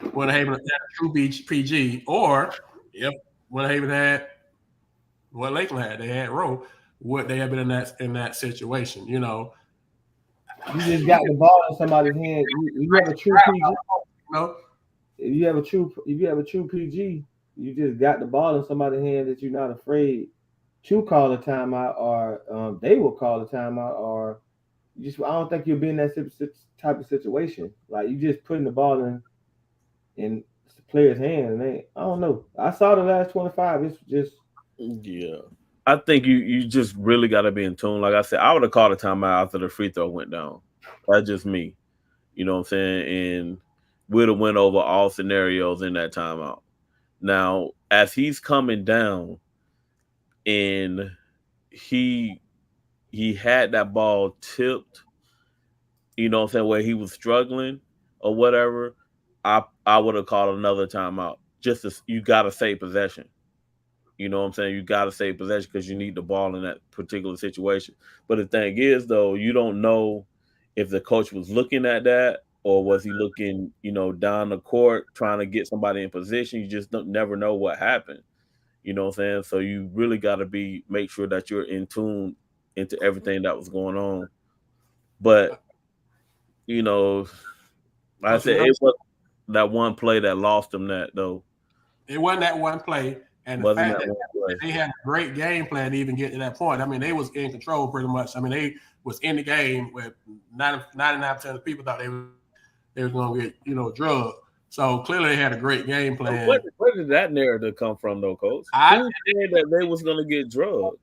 Winterhaven had a true PG, or if Winterhaven had what Lakeland had, they had Rowe, would they have been in that situation? You just got the ball in somebody's hand. You have a true PG. No, If you have a true PG, you just got the ball in somebody's hand that you're not afraid to call a timeout, or they will call a timeout, or I don't think you'll be in that type of situation. Like you just putting the ball in the player's hand, and I don't know. I saw the last 25. It's just Yeah. I think you just really got to be in tune. Like I said, I would have called a timeout after the free throw went down. That's just me. You know what I'm saying? And we'd have went over all scenarios in that timeout. Now, as he's coming down and he had that ball tipped, you know what I'm saying, where he was struggling. or whatever, I would have called another timeout. Just as you got to save possession. You know what I'm saying? You got to save possession because you need the ball in that particular situation. But the thing is, though, you don't know if the coach was looking at that or was he looking, down the court trying to get somebody in position. You just don't never know what happened. You know what I'm saying? So you really got to make sure that you're in tune into everything that was going on. But you know, like I Coach, said, it was that one play that lost them that though. it wasn't that one play, and the Wasn't fact that that one play? they had a great game plan to even get to that point. I mean, they was in control pretty much. I mean, they was in the game with 99% of the people thought they was going to get drugged. So clearly, they had a great game plan. Where did that narrative come from, though, Coach? Who said that they was going to get drugged?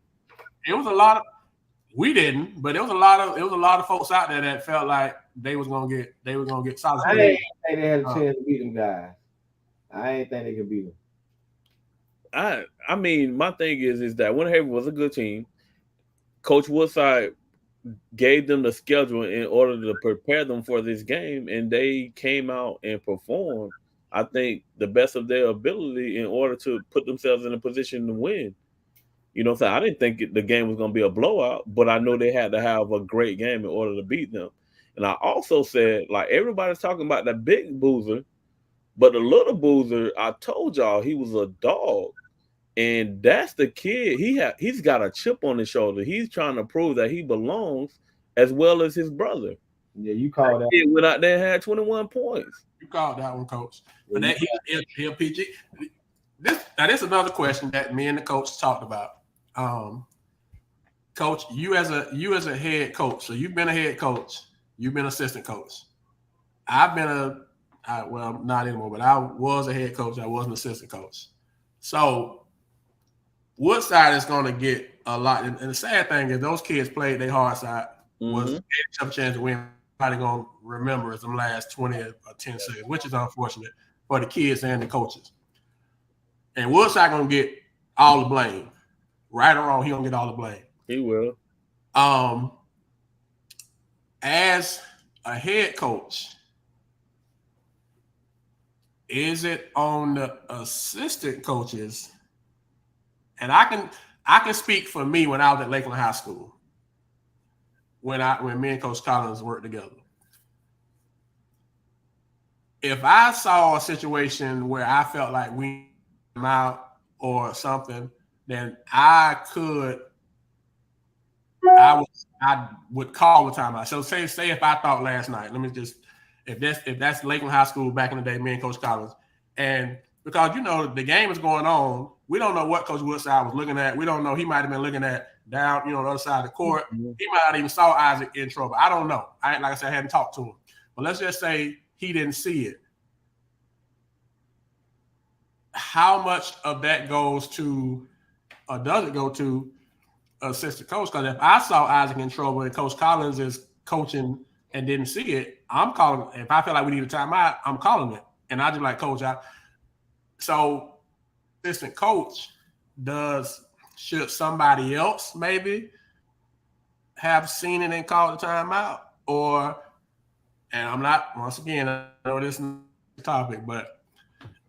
It was a lot of we didn't, but it was a lot of folks out there that felt like they was gonna get solid. I didn't think they had a chance to beat them guys. I ain't think they could beat them. I mean, my thing is that Winter Haven was a good team. Coach Woodside gave them the schedule in order to prepare them for this game, and they came out and performed, I think, the best of their ability in order to put themselves in a position to win. You know what I'm saying? I didn't think the game was going to be a blowout, but I know they had to have a great game in order to beat them. And I also said, like, everybody's talking about the big boozer, but the little boozer, I told y'all he was a dog. And that's the kid. He's got a chip on his shoulder. He's trying to prove that he belongs as well as his brother. Yeah, you called that. He went out there and had 21 points. You called that one, Coach. But that he'll PG. This is another question that me and the coach talked about. Coach, you as a head coach, so you've been a head coach, you've been assistant coach. I've been well, not anymore, but I was a head coach. I was an assistant coach. So Woodside is going to get a lot. And the sad thing is those kids played their hard side. Was a chance to win. Probably going to remember is them last 20 or 10 seconds, which is unfortunate for the kids and the coaches. And Woodside going to get all the blame. Right or wrong, he going to get all the blame. He will. As a head coach, is it on the assistant coaches? And I can speak for me when I was at Lakeland High School, when me and Coach Collins worked together. If I saw a situation where I felt like we were out or something, then I would call the timeout. So say if I thought last night, if that's Lakeland High School back in the day, me and Coach Collins, and because the game is going on, we don't know what Coach Woodside was looking at. We don't know. He might have been looking at down, the other side of the court. Mm-hmm. He might not even saw Isaac in trouble. I don't know. Like I said, I hadn't talked to him. But let's just say he didn't see it. How much of that goes to, or does it go to, assistant coach? Because if I saw Isaac in trouble and Coach Collins is coaching and didn't see it, I'm calling. If I feel like we need a timeout, I'm calling it. And I just like, Coach, so assistant coach should somebody else maybe have seen it and called the timeout? And I'm not, once again, I know this is a topic, but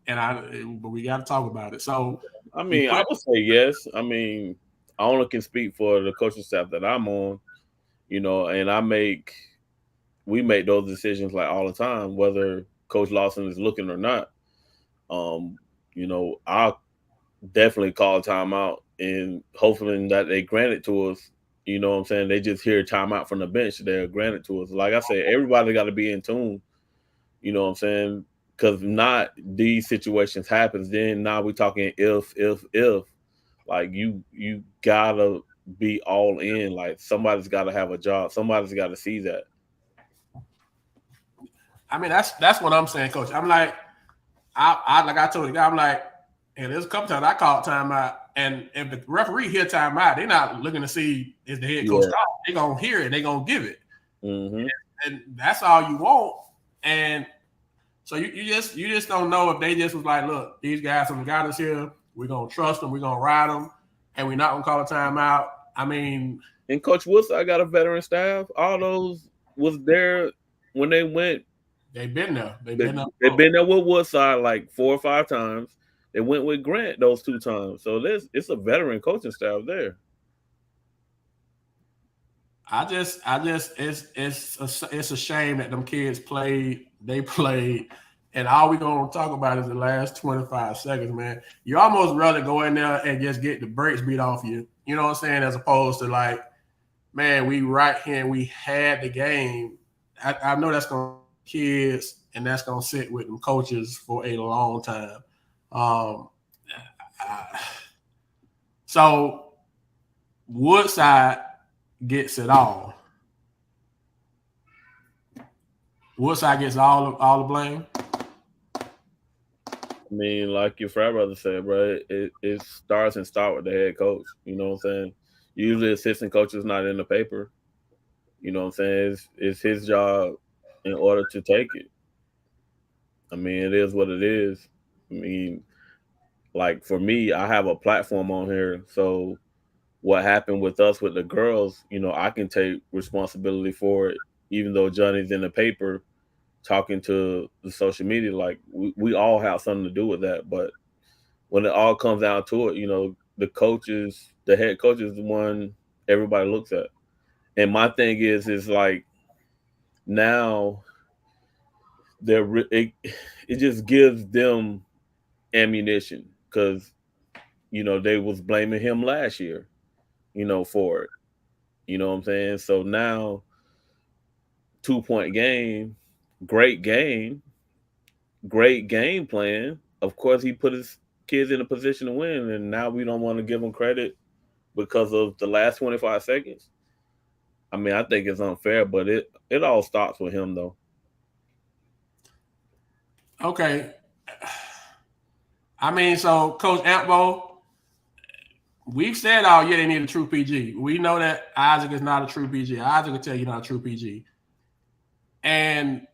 we got to talk about it. So, I mean, I would say yes. I mean, I only can speak for the coaching staff that I'm on, and we make those decisions like all the time, whether Coach Lawson is looking or not. I'll definitely call a timeout and hopefully that they grant it to us. You know what I'm saying? They just hear timeout from the bench. They're granted to us. Like I said, everybody got to be in tune. You know what I'm saying? Because not these situations happens, then now we're talking if. Like you gotta be all in. Like somebody's got to have a job. Somebody's got to see that. I mean, that's what I'm saying, Coach. I'm like, I told the guy, I'm like, and there's a couple times I called timeout, and if the referee hear timeout, they're not looking to see if the head coach called. They're gonna hear it. They're gonna give it, and that's all you want. And so you just don't know if they just was like, look, these guys from the guidance here, we're gonna trust them, we're gonna ride them, and we're not gonna call a timeout. I mean, and Coach Woodside got a veteran staff. All those was there when they went They've been there. They've been there with Woodside like 4 or 5 times. They went with Grant those 2 times. So it's a veteran coaching staff there. It's a shame that them kids played. They played, and all we gonna talk about is the last 25 seconds, man. You almost rather go in there and just get the brakes beat off you. You know what I'm saying? As opposed to like, man, we right here and we had the game. I know that's gonna kids and that's gonna sit with them coaches for a long time. Um, so Woodside gets it all. Woodside gets all the blame. I mean, like your frat brother said, bro, it starts and start with the head coach. You know what I'm saying? Usually, assistant coach is not in the paper. You know what I'm saying? It's his job in order to take it. I mean, it is what it is. I mean, like for me, I have a platform on here, so what happened with us with the girls, I can take responsibility for it, even though Johnny's in the paper talking to the social media. Like we all have something to do with that. But when it all comes down to it, the head coach is the one everybody looks at. And my thing is like now it just gives them ammunition because they was blaming him last year, for it. You know what I'm saying? So now 2-point game, great game, great game plan. Of course, he put his kids in a position to win, and now we don't want to give him credit because of the last 25 seconds. I mean, I think it's unfair, but it all starts with him, though. Okay. I mean, so Coach Ampbo, we've said all year they need a true PG. We know that Isaac is not a true PG. Isaac will tell you not a true PG. And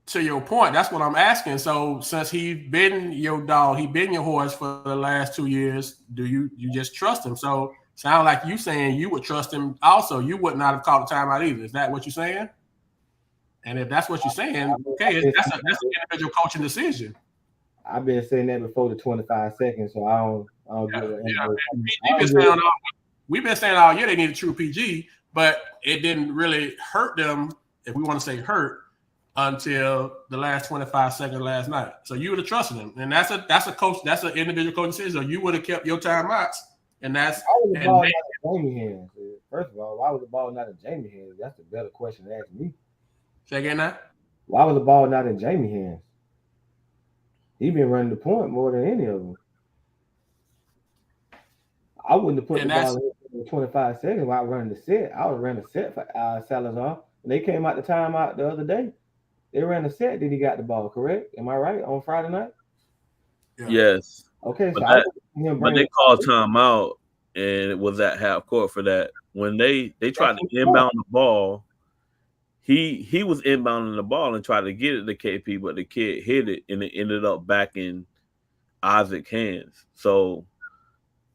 to your point, that's what I'm asking. So since he's been your dog, he been your horse for the last 2 years, do you just trust him? So sound like you saying you would trust him also. You would not have called the timeout either. Is that what you're saying? And if that's what you're saying, okay, that's an individual coaching decision. I've been saying that before the 25 seconds, so I don't get it. We've been saying all year they need a true PG, but it didn't really hurt them, if we want to say hurt, until the last 25 seconds last night. So you would have trusted him. And that's a coach, that's an individual coaching decision. So you would have kept your timeouts. And that's why was the ball not in Jamie hands? First of all, why was the ball not in Jamie hands? That's the better question to ask me. Say again now? Why was the ball not in Jamie hands? He been running the point more than any of them. I wouldn't have put the ball in 25 seconds while running the set. I was running a set for Salazar. When they came out the timeout the other day, they ran a set. Then he got the ball, correct? Am I right? On Friday night? Yeah. Yes. Okay, so but they called timeout, and it was at half court for that. When they tried to inbound the ball, he was inbounding the ball and tried to get it to KP, but the kid hit it, and it ended up back in Isaac's hands. So,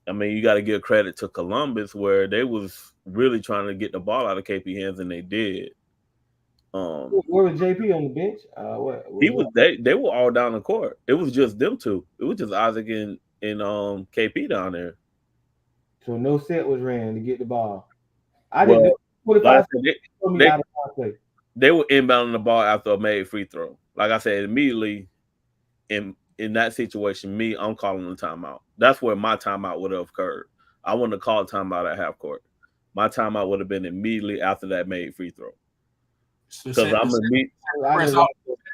I mean, you got to give credit to Columbus where they was really trying to get the ball out of KP hands, and they did. Where was JP on the bench? They were all down the court. It was just them two. It was just Isaac and KP down there. So no set was ran to get the ball. They were inbounding the ball after a made free throw. Like I said, immediately in that situation, I'm calling the timeout. That's where my timeout would have occurred. I wouldn't have called timeout at half court. My timeout would have been immediately after that made free throw. Because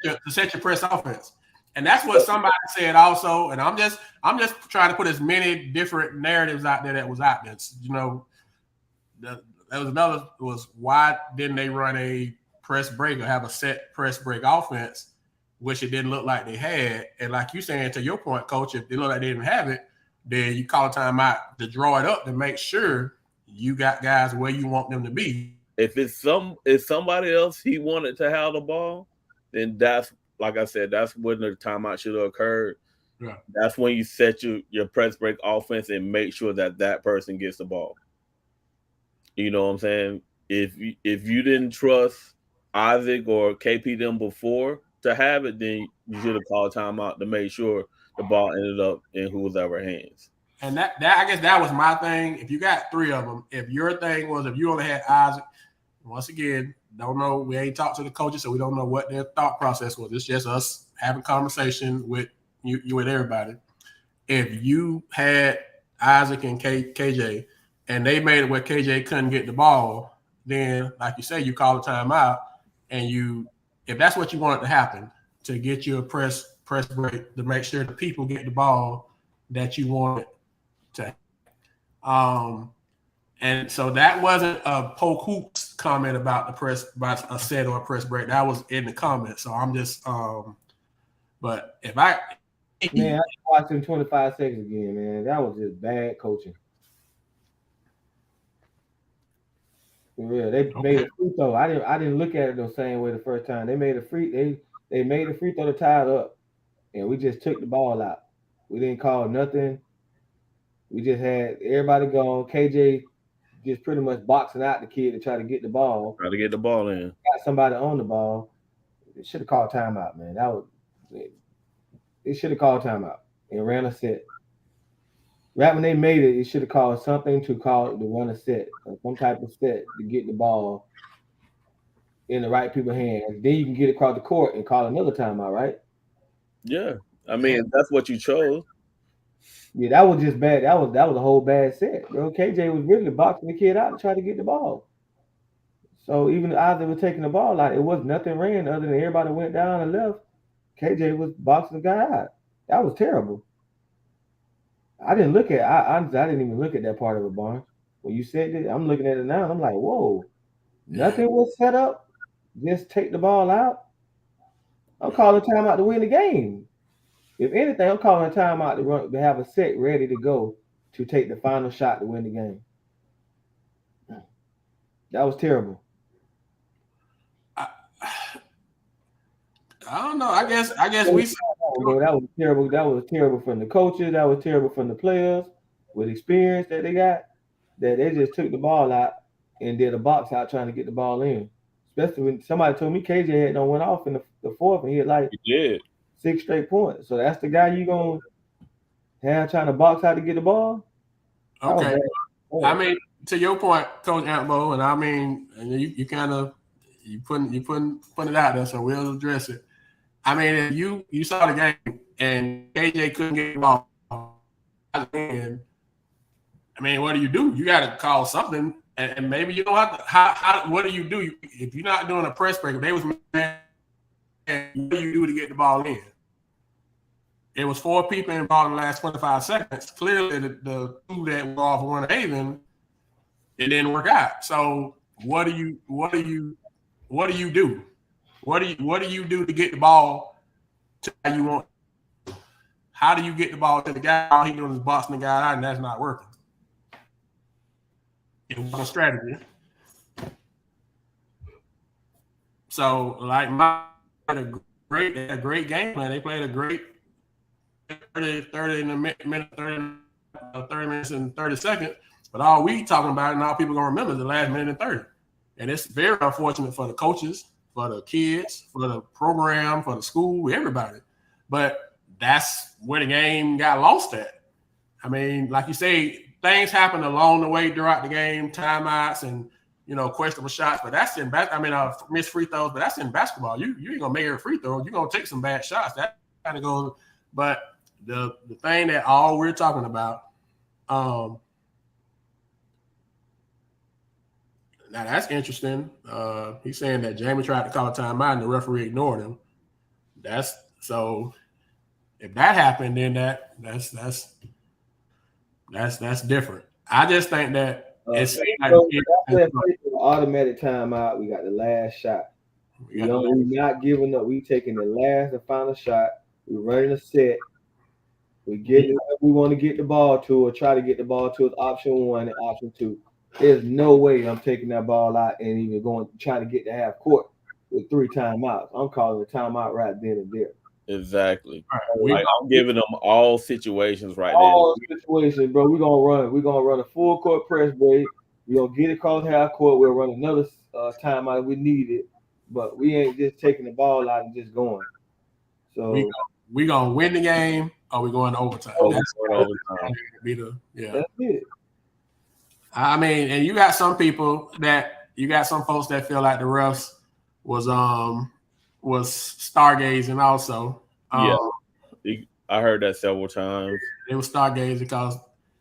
to set your press offense. And that's what somebody said also. And I'm just trying to put as many different narratives out there that was out there. There was another was why didn't they run a press break or have a set press break offense, which it didn't look like they had. And like you saying, to your point, Coach, if they look like they didn't have it, then you call a timeout to draw it up to make sure you got guys where you want them to be. If somebody else he wanted to have the ball, then that's, like I said, that's when the timeout should have occurred. Yeah. That's when you set your press break offense and make sure that person gets the ball. You know what I'm saying? If you didn't trust Isaac or KP them before, to have it, then you should have called timeout to make sure the ball ended up in whoever's hands. And that I guess that was my thing. If you got three of them, if your thing was if you only had Isaac, once again, don't know. We ain't talked to the coaches, so we don't know what their thought process was. It's just us having conversation with you with everybody. If you had Isaac and KJ, and they made it where KJ couldn't get the ball, then like you say, you call a timeout, and if that's what you want to happen, to get you a press break to make sure the people get the ball that you want to. And so that wasn't a Polk Hoops comment about a set or a press break. That was in the comments. So I'm just, but if I, man, I watched him 25 seconds again, man. That was just bad coaching. For real, they made a free throw. I didn't look at it the same way the first time. They made a free throw to tie it up, and we just took the ball out. We didn't call nothing. We just had everybody gone. KJ just pretty much boxing out the kid to try to get the ball. Try to get the ball in. Got somebody on the ball. They should have called timeout, man. They should have called timeout and ran a set. Right when they made it, it should have called something to run a set, or some type of set to get the ball in the right people's hands. Then you can get across the court and call another timeout, right? Yeah, I mean that's what you chose. Yeah, that was just bad. That was a whole bad set, bro. KJ was really boxing the kid out to try to get the ball. So even Isaac was taking the ball out, it was nothing ran other than everybody went down and left. KJ was boxing the guy out. That was terrible. I didn't even look at that part of it, Barnes. When you said it, I'm looking at it now and I'm like, whoa, nothing was set up. Just take the ball out. I'm calling timeout to win the game. If anything, I'm calling a timeout to have a set ready to go to take the final shot to win the game. That was terrible. I don't know. I guess we. That was terrible. That was terrible from the coaches. That was terrible from the players with experience that they got. That they just took the ball out and did a box out trying to get the ball in. Especially when somebody told me KJ had went off in the fourth and he had like 6 straight points. So that's the guy you gonna have trying to box out to get the ball. Okay. I mean, to your point, Coach Antbo, and I mean, you kind of putting it out there, so we'll address it. I mean, if you saw the game and KJ couldn't get the ball, I mean, what do? You got to call something, and maybe you don't have to. How? What do you do if you're not doing a press break? If they was mad, what do you do to get the ball in? It was 4 people involved in the last 25 seconds. Clearly, the 2 that were off one Haven, it didn't work out. So what do you do? What do you do to get the ball to how you want? How do you get the ball to the guy? All he doing is boxing the guy out, and that's not working. It was a strategy. So, like, they had a great game plan. They played a great 30 minutes and 30 seconds. But all we talking about and all people gonna remember is the last minute and 30. And it's very unfortunate for the coaches, for the kids, for the program, for the school, everybody. But that's where the game got lost at. I mean, like you say, things happen along the way throughout the game, timeouts and questionable shots. But that's in missed free throws. But that's in basketball. You ain't gonna make every free throw. You're gonna take some bad shots. That kind of goes. But the thing that all we're talking about, now that's interesting. He's saying that Jamie tried to call a timeout and the referee ignored him. That's so. If that happened, then that's different. I just think that it's automatic timeout. We got the last shot. We're not giving up. We taking the final shot. We're running a set. We want to get the ball to or try to get the ball to is option 1 and option 2. There's no way I'm taking that ball out and even trying to get to half court with 3 timeouts. I'm calling a timeout right then and there. Exactly. Right. I'm giving them all situations right all there. All situations, bro. We're gonna run a full court press break. We're gonna get across half court. We'll run another timeout if we need it, but we ain't just taking the ball out and just going. So we gonna win the game or we going to overtime. Oh, That's we're going overtime. yeah. that's it. I mean, and you got some folks that feel like the refs was stargazing also. Yeah. I heard that several times. It was stargazing because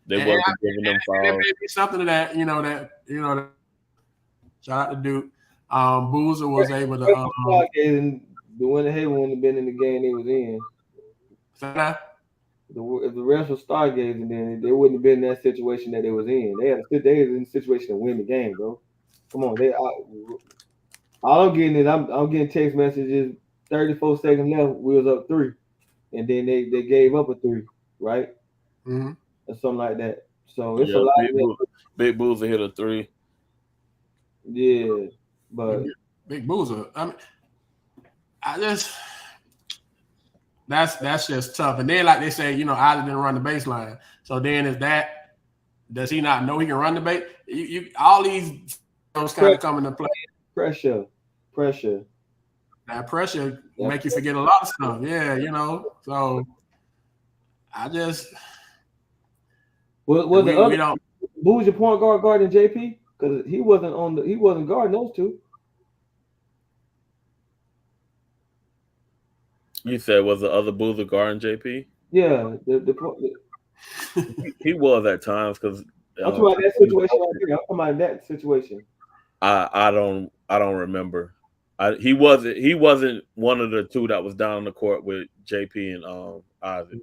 They wasn't giving them there fouls. may be something to that, shout out to Duke. Boozer was able to And the winner Hay wouldn't have been in the game they was in. If the refs were stargazing, then they wouldn't have been in that situation that they was in. They was in a situation to win the game, bro. Come on, all I'm getting is I'm getting text messages. 34 seconds left, we was up 3, and then they gave up a 3, right? Mm-hmm. Or something like that. So it's a lot. Big Boozer hit a 3. Yeah, but Big Boozer. I mean, that's just tough. And then, like they say, Isaac didn't run the baseline. So then does he not know he can run the base? You all these kind of come into play. Pressure. That pressure make you forget a lot of stuff. Yeah, So I just who was your point guard guarding JP? Because he wasn't guarding those two. You said was the other Boozer guarding JP? Yeah, he was at times because I'm talking about that situation right here. I'm talking about that situation. I don't remember. He wasn't one of the two that was down on the court with JP and Isaac.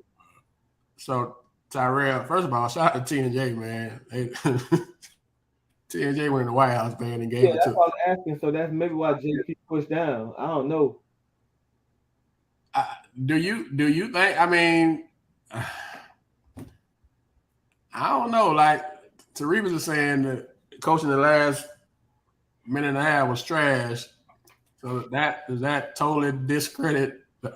So Tyrell, first of all, shout out to TNJ, man. TNJ went in the White House, man, and gave it to. That's what I'm asking. So that's maybe why JP pushed down. I don't know. Do you think? I mean, I don't know. Like Tareebas is saying that coaching the last minute and a half was trash. So does that totally discredit the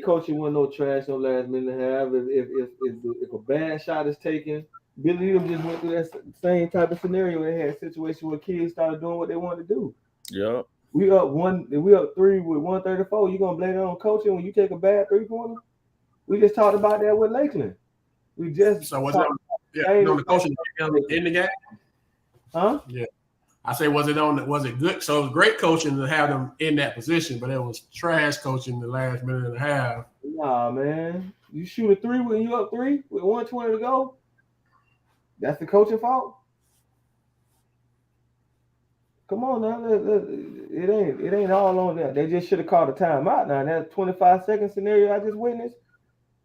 coaching wasn't no trash no last minute and a half. If a bad shot is taken, Billy Needham just went through that same type of scenario. They had a situation where kids started doing what they wanted to do. Yeah. We up 3 with 134. You gonna blame it on coaching when you take a bad 3-pointer? We just talked about that with Lakeland. We just was the coaching in the game? Huh? Yeah. I say was it good? So it was great coaching to have them in that position, but it was trash coaching the last minute and a half. Nah, man. You shoot a 3 when you up 3 with 120 to go. That's the coaching fault. Come on now, it ain't all on that. They just should have called a timeout. Now that 25-second scenario I just witnessed,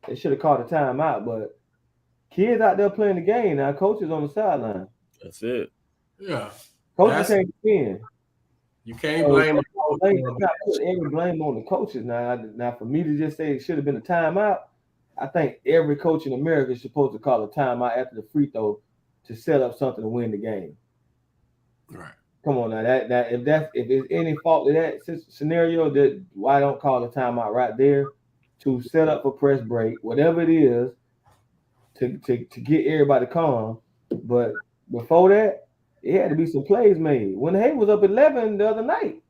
they should have called a timeout. But kids out there playing the game now, coaches on the sideline. That's it. Yeah, coaches can't defend. You can't blame them. Not put every blame on the coaches. Now for me to just say it should have been a timeout, I think every coach in America is supposed to call a timeout after the free throw to set up something to win the game. Right. Come on now, if it's any fault to that scenario, that why don't call a timeout right there to set up a press break, whatever it is, to get everybody calm. But before that, it had to be some plays made. When Hay was up 11 the other night,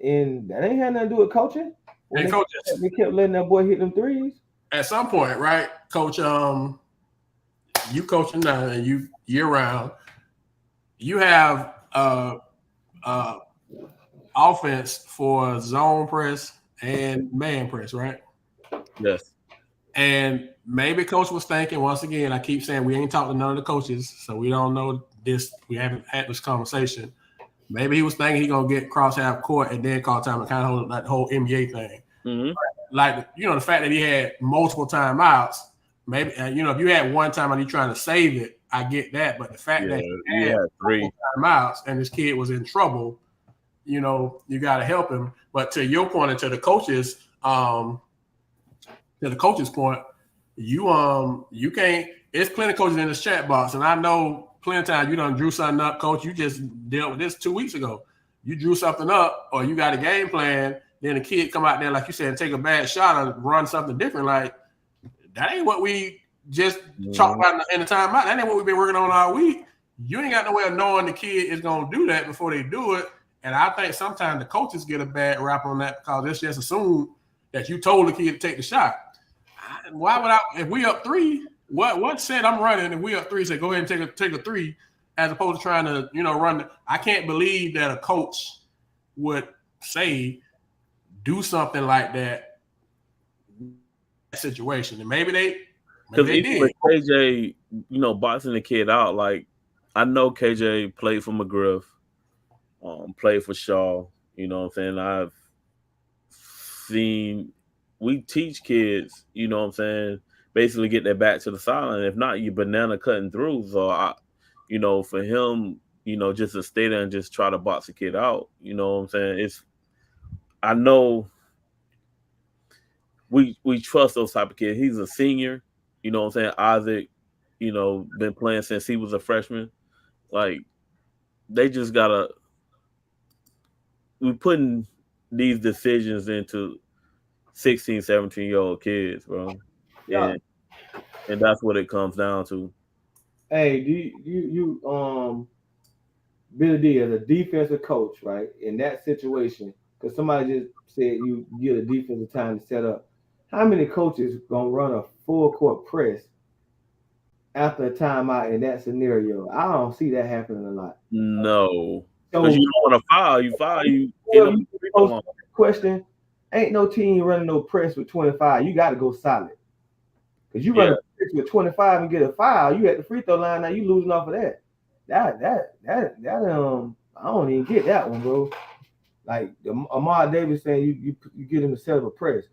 and that ain't had nothing to do with coaching. They kept letting that boy hit them threes. At some point, right, Coach? You coaching now, and you year round. You have offense for zone press and man press, right? Yes. And maybe coach was thinking, once again, I keep saying we ain't talked to none of the coaches, so we don't know this. We haven't had this conversation. Maybe he was thinking he gonna get cross half court and then call time and kind of hold that whole NBA thing. Mm-hmm. Like, the fact that he had multiple timeouts, maybe, if you had one time and you trying to save it, I get that. But the fact that he had 3 timeouts and this kid was in trouble, you got to help him. But to your point and to the coaches, point, you can't. It's plenty of coaches in this chat box, and I know plenty of times you done drew something up, coach. You just dealt with this 2 weeks ago. You drew something up, or you got a game plan. Then the kid come out there, like you said, and take a bad shot or run something different. Like, that ain't what we just talked about in the timeout. That ain't what we've been working on all week. You ain't got no way of knowing the kid is going to do that before they do it. And I think sometimes the coaches get a bad rap on that because it's just assumed, that you told the kid to take the shot. Why would I? If we up 3, what said I'm running? If we up 3, say go ahead and take a 3, as opposed to trying to run. I can't believe that a coach would say do something like that situation, and maybe they even with did. KJ, boxing the kid out, like I know KJ played for McGriff, played for Shaw. You know what I'm saying? I've seen we teach kids, basically get their back to the sideline. If not, you banana cutting through. So for him, just to stay there and just try to box the kid out, you know what I'm saying? I know we trust those type of kids. He's a senior, you know what I'm saying? Isaac, been playing since he was a freshman. Like they just gotta we putting these decisions into 16, 17-year-old kids, bro. Yeah. And that's what it comes down to. Hey, do you Billy D, as a defensive coach, right? In that situation, because somebody just said you get a defensive time to set up. How many coaches gonna run a full court press after a timeout in that scenario? I don't see that happening a lot. No, So because you don't want to foul. You foul, you well, end you up free post throw line. question. Ain't no team running no press with 25. You got to go solid. Because you run Yeah. a press with 25 and get a foul, you at the free throw line. Now you losing off of that. That I don't even get that one, bro. Like Amar Davis saying you get him to set up a press.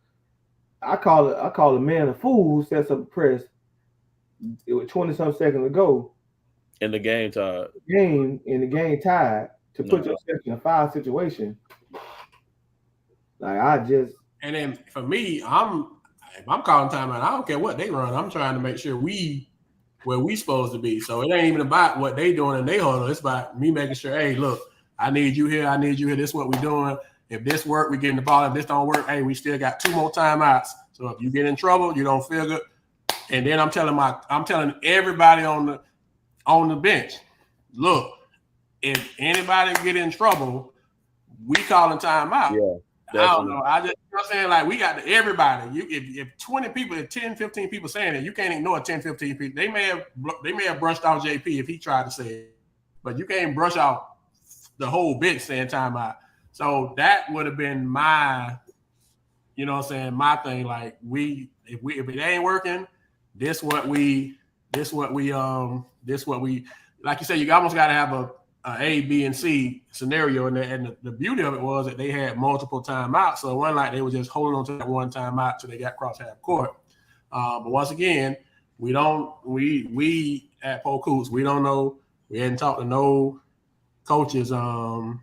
I call a man a fool who sets up a press with 20-some seconds to go. In the game time. In the game tied to put yourself in a foul situation. Like And then for me, if I'm calling timeout, I don't care what they run. I'm trying to make sure where we supposed to be. So it ain't even about what they doing in they huddle. It's about me making sure, hey, look, I need you here. I need you here. This is what we doing. If this work, we getting the ball. If this don't work, hey, we still got 2 more timeouts. So if you get in trouble, you don't feel good. And then I'm telling everybody on the bench, look, if anybody get in trouble, we calling timeout. Yeah. Definitely. I don't know. I just, I'm saying, like, we got everybody. If 20 people, if 10, 15 people saying it, you can't ignore 10, 15 people. They may have brushed out JP if he tried to say it, but you can't brush out the whole bench saying timeout. So that would have been my, my thing. Like if it ain't working, this what we, like you said, you almost got to have a B, and C scenario, and the beauty of it was that they had multiple timeouts. So it wasn't like they were just holding on to that one timeout till they got cross half court. But once again, we at Polk, we don't know. We hadn't talked to no coaches. I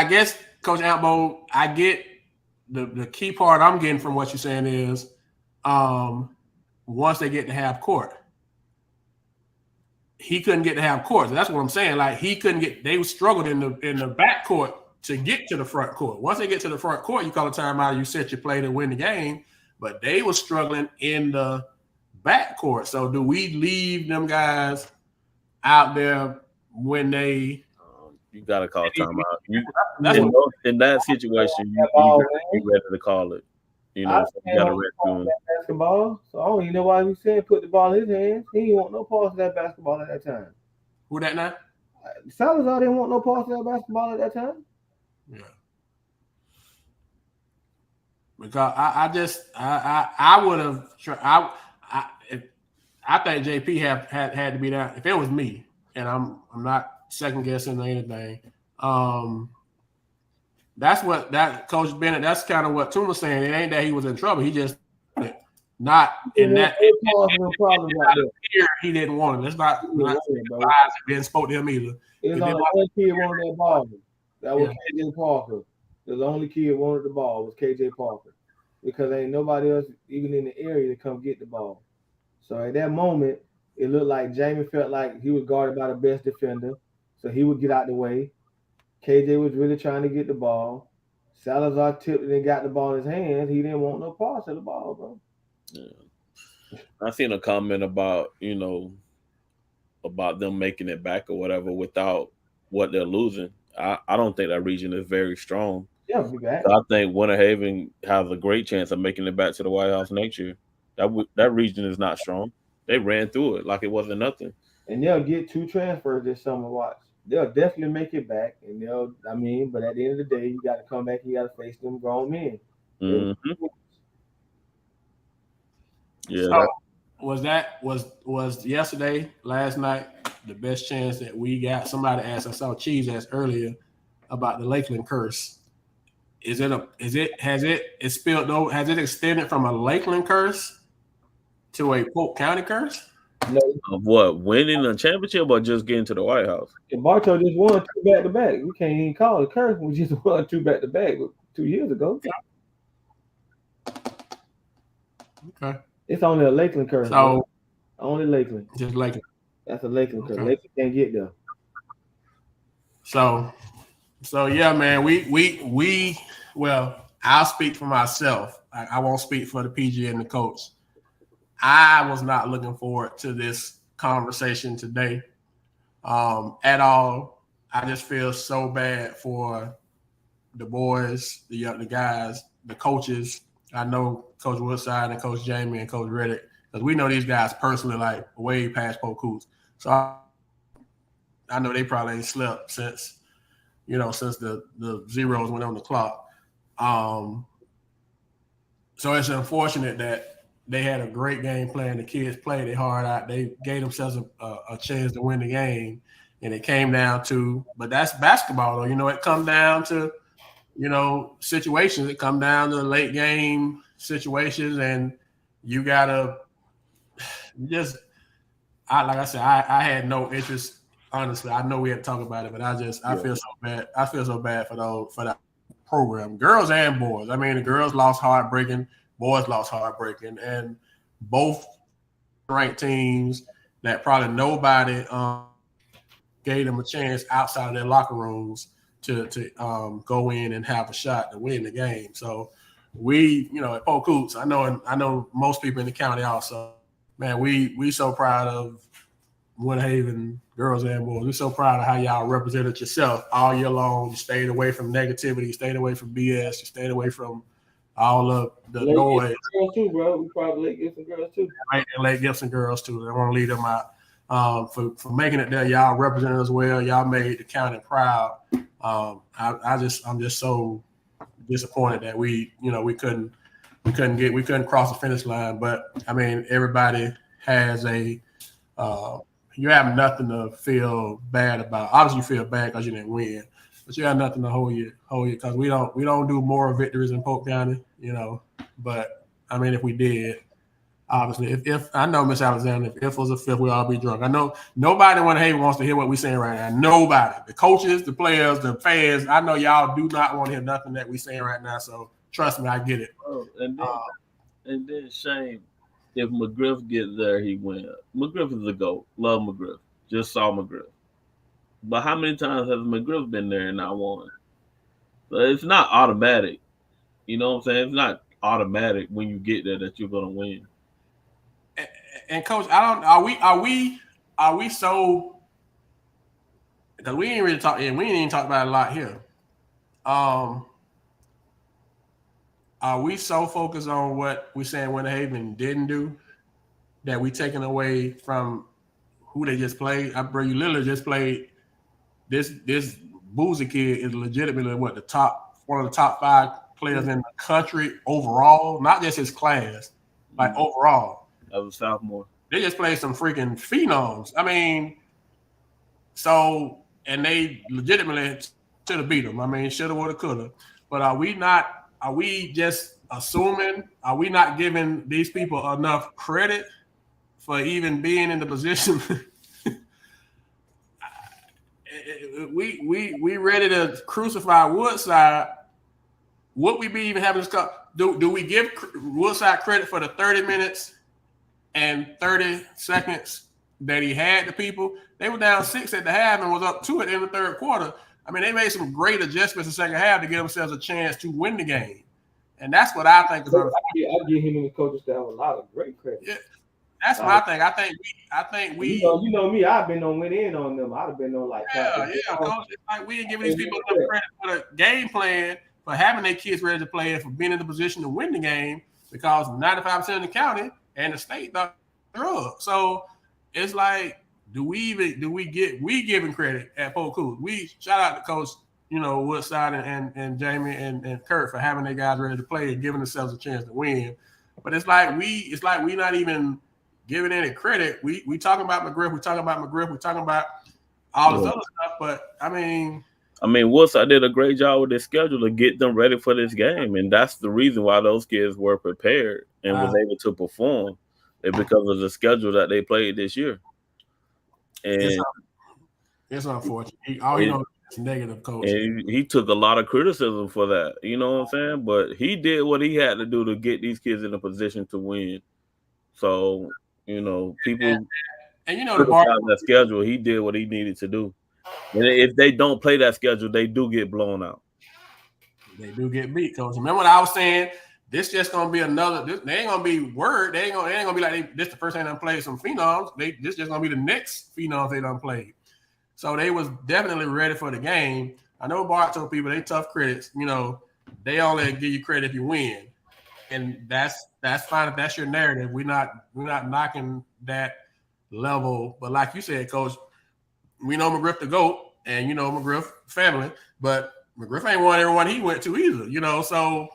guess Coach Ambo, I get the key part I'm getting from what you're saying is once they get to half court. He couldn't get to half court. So that's what I'm saying. Like he couldn't get. They struggled in the back court to get to the front court. Once they get to the front court, you call a timeout. You set your play to win the game. But they were struggling in the back court. So do we leave them guys out there when they? You gotta call timeout. In that situation, you gotta be ready to call it. You gotta rescue him. Basketball, so I don't even know why he said put the ball in his hands. He didn't want no parts of that basketball at that time. Who that now? Salazar didn't want no parts of that basketball at that time. Yeah. Because I would have tried. I think JP had to be there. If it was me, and I'm not second guessing or anything. That's what that Coach Bennett. That's kind of what Tuma's saying. It ain't that he was in trouble. He just not in that. He didn't want it. Let's not didn't spoke to him either. It's only one kid wanted that ball. That was KJ Parker. The only kid wanted the ball was KJ Parker because ain't nobody else even in the area to come get the ball. So at that moment, it looked like Jamie felt like he was guarded by the best defender, so he would get out the way. KJ was really trying to get the ball. Salazar tipped it and got the ball in his hands. He didn't want no parts of the ball, bro. Yeah. I seen a comment about, about them making it back or whatever without what they're losing. I don't think that region is very strong. Yeah, be back. I think Winter Haven has a great chance of making it back to the White House next year. That region is not strong. They ran through it like it wasn't nothing. And they'll get 2 transfers this summer. Watch. They'll definitely make it back. And I mean, but at the end of the day, you got to come back and you got to face them grown men. Hmm. Yeah, So was yesterday, last night, the best chance that we got? Somebody asked, I saw Cheese ask earlier about the Lakeland curse. Has it extended from a Lakeland curse to a Polk County curse? No, of what, winning a championship or just getting to the White House? Bartow just won 2 back-to-back. We can't even call it a curse. We just won 2 back-to-back 2 years ago. Okay. It's only a Lakeland curse. So only Lakeland. just Lakeland. That's a Lakeland curse. Okay. Lakeland can't get there. So yeah, man, we well, I'll speak for myself. I won't speak for the PG and the coach. I was not looking forward to this conversation today at all. I just feel so bad for the boys, the guys, the coaches. I know Coach Woodside and Coach Jamie and Coach Reddick, because we know these guys personally, like way past Polk Coots. So I know they probably ain't slept since the zeros went on the clock. So it's unfortunate that they had a great game plan. The kids played it hard out. They gave themselves a chance to win the game, and it came down to. But that's basketball, though. It comes down to situations. It come down to late game situations, and you gotta just. Like I said, I had no interest. Honestly, I know we had to talk about it, but I feel so bad. I feel so bad for that program, girls and boys. I mean, the girls lost heartbreaking, boys lost heartbreaking, and both ranked teams that probably nobody gave them a chance outside of their locker rooms to go in and have a shot to win the game. So we, at Polk Coots, I know most people in the county also. Man, we so proud of Winter Haven girls and boys. We're so proud of how y'all represented yourself all year long. You stayed away from negativity. You stayed away from BS. You stayed away from all of the noise. Girls too, bro. We probably Lake Gibson girls too. Right, and Lake Gibson girls too. I want to leave them out. For making it there, y'all represented us well. Y'all made the county proud. I'm just so disappointed that we couldn't cross the finish line. But I mean, everybody has you have nothing to feel bad about. Obviously, you feel bad because you didn't win, but you have nothing to hold you because we don't do more victories in Polk County, But I mean, if we did, obviously, if I know Miss Alexander, if it was a fifth, we'd all be drunk. I know nobody in Winter Haven wants to hear what we're saying right now. Nobody, the coaches, the players, the fans. I know y'all do not want to hear nothing that we're saying right now. So trust me, I get it. Oh, and then Shane. If McGriff gets there, he wins. McGriff is the GOAT. Love McGriff. Just saw McGriff. But how many times has McGriff been there and not won? So it's not automatic. You know what I'm saying? It's not automatic when you get there that you're gonna win. And Coach, are we so, because we ain't really talk, and we ain't even talked about it a lot here. Are we so focused on what we saying Winter Haven didn't do that we taking away from who they just played? Bro, you literally just played this Boozy kid is legitimately one of the top 5 players in the country overall, not just his class, like overall. As a sophomore. They just played some freaking phenoms. I mean, and they legitimately should have beat them. I mean, shoulda, woulda, coulda. But are we just assuming? Are we not giving these people enough credit for even being in the position? we ready to crucify Woodside. Would we be even having this? Do we give Woodside credit for the 30 minutes and 30 seconds that he had the people? They were down 6 at the half and was up 2 at the end of the third quarter. I mean, they made some great adjustments in the second half to give themselves a chance to win the game. And that's what I think is I give him and the coaching staff a lot of great credit. Yeah, that's my thing. I think we. You know me. I've been on went in on them. I'd have been on like. Yeah, Coach. It's like we ain't giving these people enough credit for the game plan for having their kids ready to play and for being in the position to win the game because 95% of the county and the state thought they're up. So it's like, we giving credit at Polk? We shout out to Coach, Woodside and Jamie and Kurt for having their guys ready to play and giving themselves a chance to win. But it's like we not even giving any credit. We talking about McGriff, we talking about all this other stuff. But I mean, Woodside did a great job with their schedule to get them ready for this game, and that's the reason why those kids were prepared and was able to perform, because of the schedule that they played this year. And it's unfortunate. All you know is negative, Coach. And he took a lot of criticism for that. You know what I'm saying? But he did what he had to do to get these kids in a position to win. So, people and that schedule, he did what he needed to do. And if they don't play that schedule, they do get blown out. They do get beat, Coach. Remember what I was saying? This just gonna be another. They ain't gonna be word. They ain't gonna be like this. The first time they done played some phenoms. This just gonna be the next phenoms they done played. So they was definitely ready for the game. I know Bart told people they tough critics. They only give you credit if you win, and that's fine if that's your narrative. We're not knocking that level. But like you said, Coach, we know McGriff the GOAT, and McGriff family, but McGriff ain't won everyone he went to either. So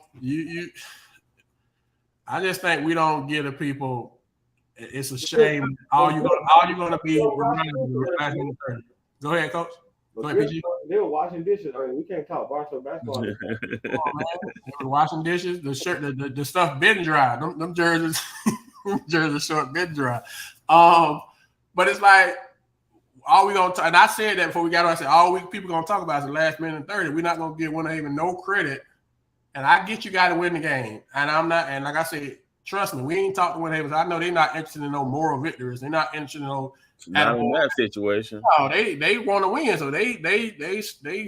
I just think we don't give the people. It's a shame. All you're gonna be. Go ahead, Coach. Go ahead, PG. They were washing dishes. We can't talk Barstow basketball. Come on, man. They were washing dishes. The shirt, the stuff been dry. Them jerseys, jerseys short been dry. But it's like all we gonna talk. And I said that before we got on. I said all people gonna talk about is the last minute and 30. We're not gonna give Winter Haven no credit. And I get you got to win the game. And I'm not. And like I said, trust me, we ain't talked to Winter Haven. I know they're not interested in no moral victories. They're not interested in no. Not in that situation. No, they want to win, so they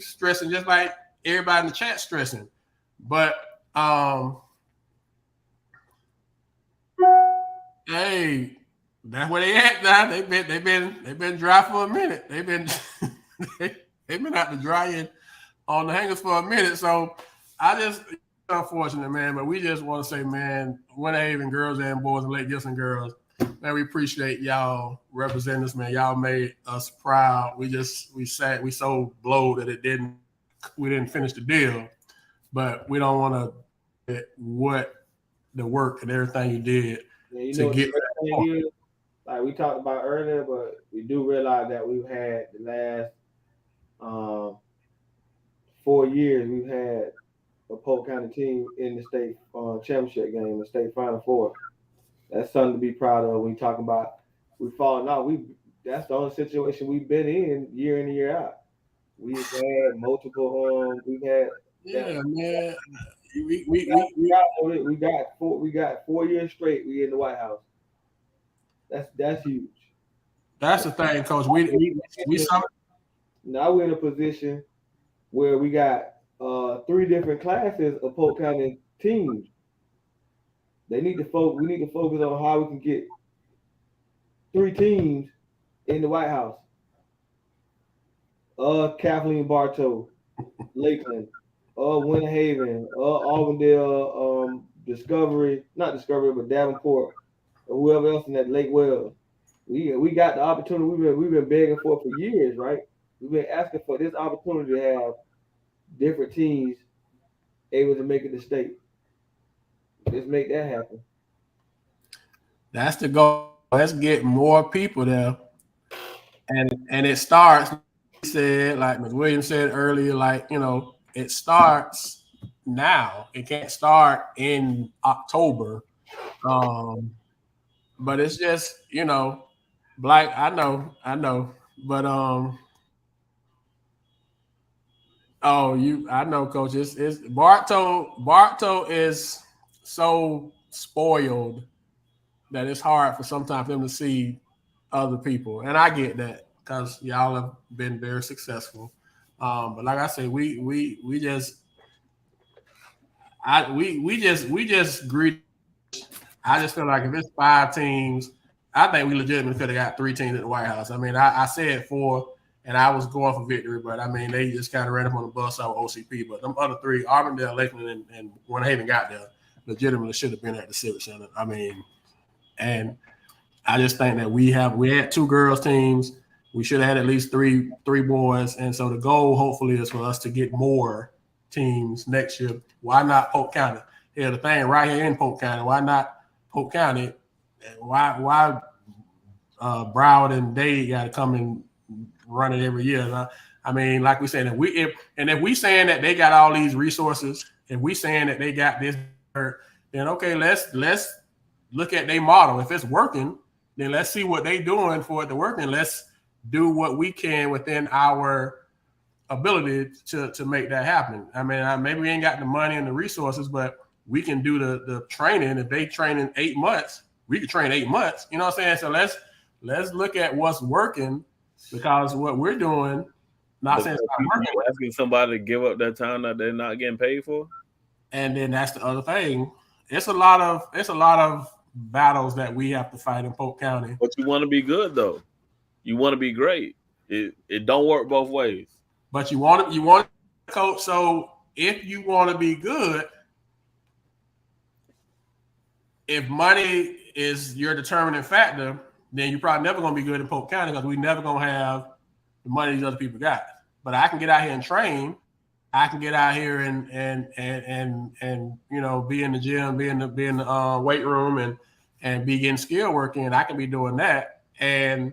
stressing just like everybody in the chat stressing. But hey, that's where they at now. They've been dry for a minute. They've been out to dry on the hangers for a minute. So I just unfortunate, man. But we just want to say, man, Winter Haven girls and boys and Lake Gibson girls. Man, we appreciate y'all representing us, man. Y'all made us proud. We so blowed that we didn't finish the deal, but we don't want to what the work and everything you did to get that. Like we talked about earlier, but we do realize that we've had the last 4 years, we've had a Polk County team in the state championship game, the state Final Four. That's something to be proud of. When you talk about we falling out, that's the only situation we've been in year and year out. We've had multiple. We got 4 years straight. We in the White House. That's huge. That's the thing, Coach. Now we're in a position where we got 3 different classes of Polk County teams. We need to focus on how we can get 3 teams in the White House. Kathleen Bartow, Lakeland, Winter Haven, Auburndale, not Discovery, but Davenport, or whoever else in that Lake Wells. We got the opportunity we've been begging for years, right? We've been asking for this opportunity to have different teams able to make it to state. Let's make that happen. That's the goal. Let's get more people there. And it starts, he said, like Ms. Williams said earlier, it starts now. It can't start in October. But it's just, Black, I know. But I know, Coach. It's Bartow is so spoiled that it's hard for sometimes them to see other people, and I get that because y'all have been very successful. But like I said, we just greedy. I just feel like if it's 5 teams, I think we legitimately could have got 3 teams at the White House. I mean, I said 4, and I was going for victory, but I mean they just kind of ran up on the bus out with OCP. But them other three, Auburndale, Lakeland, and Winter Haven got there, legitimately should have been at the Civic Center. I mean, and I just think that we had 2 girls teams. We should have had at least three boys, and so the goal hopefully is for us to get more teams next year. Why not Polk County? Yeah, the thing right here in Polk County. Why not Polk County? Why Broward and Dade got to come and run it every year? I mean, like we said, if we saying that they got all these resources, if we saying that they got this, then okay, let's look at their model. If it's working, then let's see what they doing for it to work, and let's do what we can within our ability to make that happen. I mean, maybe we ain't got the money and the resources, but we can do the training. If they train in 8 months, we can train 8 months. You know what I'm saying? So let's look at what's working, because what we're doing, not saying it's not working. Asking somebody to give up that time that they're not getting paid for. And then that's the other thing. It's a lot of battles that we have to fight in Polk County. But you want to be good though. You want to be great. It don't work both ways. But you want to coach. So if you want to be good, if money is your determining factor, then you're probably never going to be good in Polk County, because we never going to have the money these other people got. But I can get out here and train. I can get out here and be in the gym, be in the weight room, and be getting skill work in. I can be doing that, and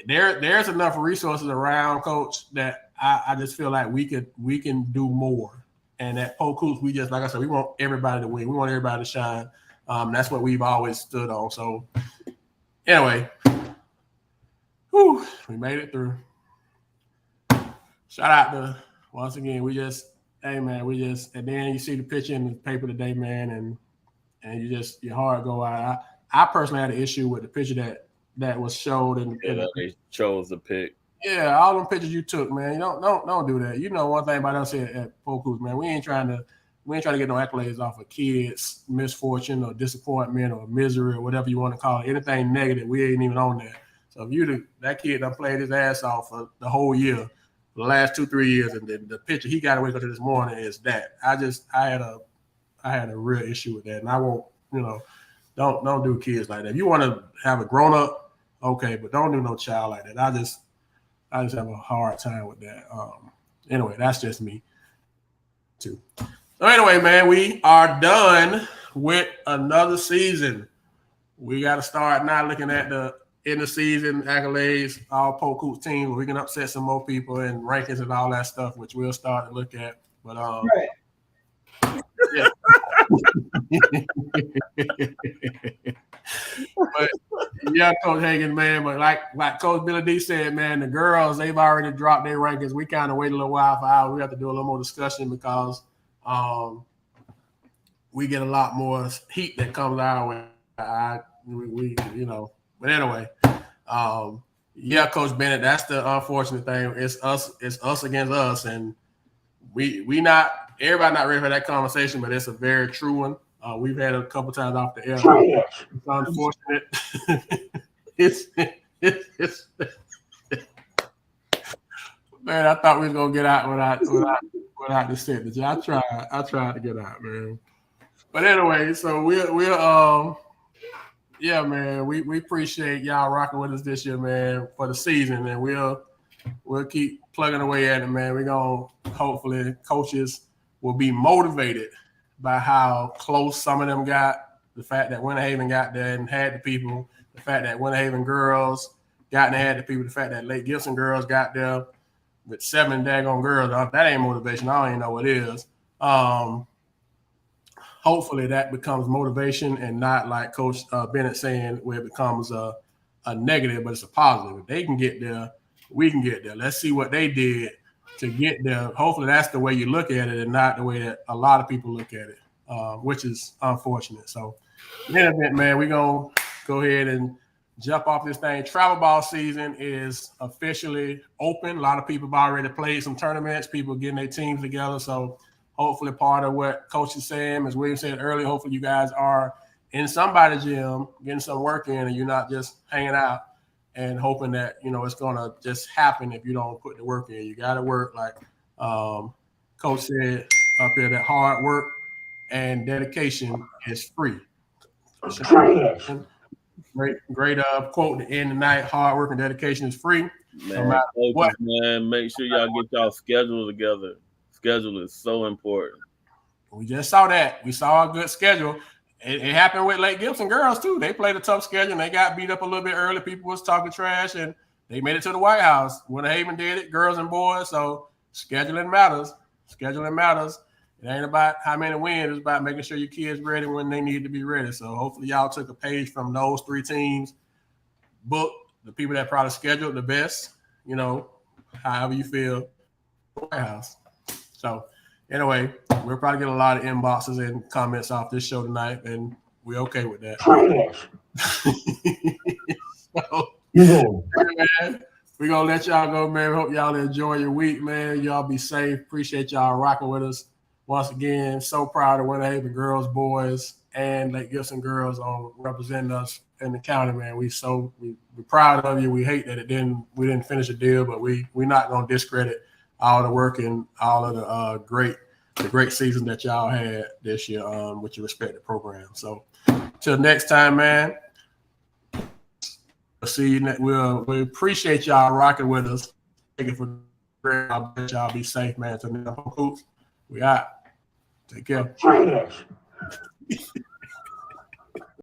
there's enough resources around, Coach, that I just feel like we can do more. And at Polk Hoops, we just, like I said, we want everybody to win. We want everybody to shine. That's what we've always stood on. So anyway, we made it through. Shout out to, once again, and then you see the picture in the paper today, man, and your heart go out. I personally had an issue with the picture that was showed in the picture. They chose the pick. Yeah, all them pictures you took, man. You don't do that. You know one thing about us here at Polk Hoops, man. We ain't trying to get no accolades off of kids' misfortune or disappointment or misery or whatever you want to call it. Anything negative, we ain't even on that. So if that kid done played his ass off for the whole year, the last 2-3 years, and then the picture he got to wake up to this morning is that. I had a real issue with that, and I won't. Don't do kids like that. If you want to have a grown up, okay, but don't do no child like that. I just have a hard time with that. Anyway, that's just me too. So anyway, man, we are done with another season. We got to start now looking at the end of season accolades, all Polk Hoops teams, where we can upset some more people and rankings and all that stuff, which we'll start to look at. But yeah. But yeah, Coach Hagan, man. But like Coach Billy D said, man, the girls, they've already dropped their rankings. We kind of wait a little while for ours. We have to do a little more discussion, because we get a lot more heat that comes our way. But anyway, yeah, Coach Bennett, that's the unfortunate thing. It's us against us, and everybody not ready for that conversation, but it's a very true one. We've had it a couple times off the air. It's unfortunate. it's man, I thought we was gonna get out without the sentence. I tried to get out, man. But anyway, so we'll yeah, man, we appreciate y'all rocking with us this year, man, for the season, and we'll keep plugging away at it, man. We're gonna, hopefully, coaches will be motivated by how close some of them got, the fact that Winter Haven got there and had the people, the fact that Winter Haven girls got and had the people, the fact that Lake Gibson girls got there with 7 daggone girls. That ain't motivation. I don't even know what it is. Hopefully that becomes motivation and not like Coach Bennett saying where it becomes a negative, but it's a positive. If they can get there, we can get there. Let's see what they did to get there. Hopefully that's the way you look at it and not the way that a lot of people look at it, which is unfortunate. So in any event, man, we're going to go ahead and jump off this thing. Travel ball season is officially open. A lot of people have already played some tournaments, people getting their teams together. So hopefully part of what Coach is saying, as William said earlier, hopefully you guys are in somebody's gym getting some work in and you're not just hanging out. and hoping that, you know, it's going to just happen if you don't put the work in. You got to work, like Coach said up here, that hard work and dedication is free. Great quote to end the night. Hard work and dedication is free. No Man, matter coaches, what. man, make sure y'all get y'all schedule together. Schedule is so important. We just saw that. We saw a good schedule. It happened with Lake Gibson girls too. They played a tough schedule and they got beat up a little bit early. People was talking trash and they made it to the White House. Winter Haven did it, girls and boys. So scheduling matters. Scheduling matters. It ain't about how many wins. It's about making sure your kids ready when they need to be ready. So hopefully y'all took a page from those 3 teams. Book the people that probably scheduled the best, you know, however you feel, White House. So anyway, we'll probably get a lot of inboxes and comments off this show tonight, and we're okay with that. So, man, we're going to let y'all go, man. Hope y'all enjoy your week, man. Y'all be safe. Appreciate y'all rocking with us. Once again, so proud of Winter Haven girls, boys, and Lake Gibson girls on representing us in the county, man. We're proud of you. We hate that we didn't finish a deal, but we're not going to discredit all the work and all of the great season that y'all had this year with your respective program. So till next time, man. We'll see you next. We appreciate y'all rocking with us. Take it for granted. I bet y'all be safe, man. Till next time, we out. Take care.